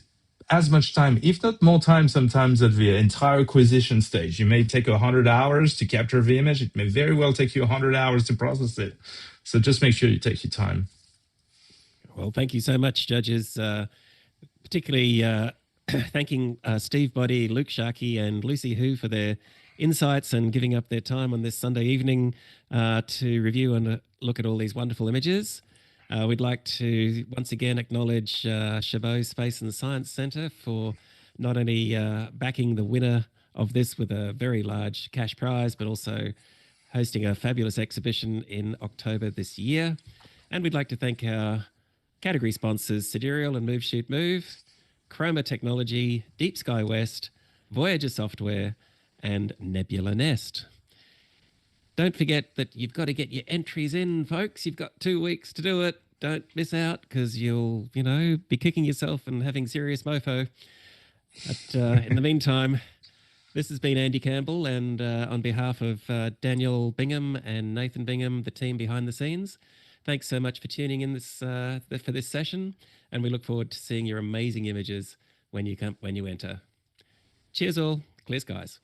as much time, if not more time, sometimes at the entire acquisition stage. You may take 100 hours to capture the image. It may very well take you 100 hours to process it. So just make sure you take your time. Well, thank you so much, judges. Particularly thanking Steve Boddy, Luke Sharkey, and Lucy Hu for their insights and giving up their time on this Sunday evening to review and look at all these wonderful images. We'd like to once again acknowledge Chabot Space and Science Centre for not only backing the winner of this with a very large cash prize, but also hosting a fabulous exhibition in October this year. And we'd like to thank our category sponsors, Sidereal and Move Shoot Move, Chroma Technology, Deep Sky West, Voyager Software, and Nebula Nest. Don't forget that you've got to get your entries in, folks. You've got 2 weeks to do it. Don't miss out, because you'll, be kicking yourself and having serious mofo. But in the meantime, this has been Andy Campbell, and on behalf of Daniel Bingham and Nathan Bingham, the team behind the scenes, thanks so much for tuning in for this session, and we look forward to seeing your amazing images when you enter. Cheers all. Clear skies.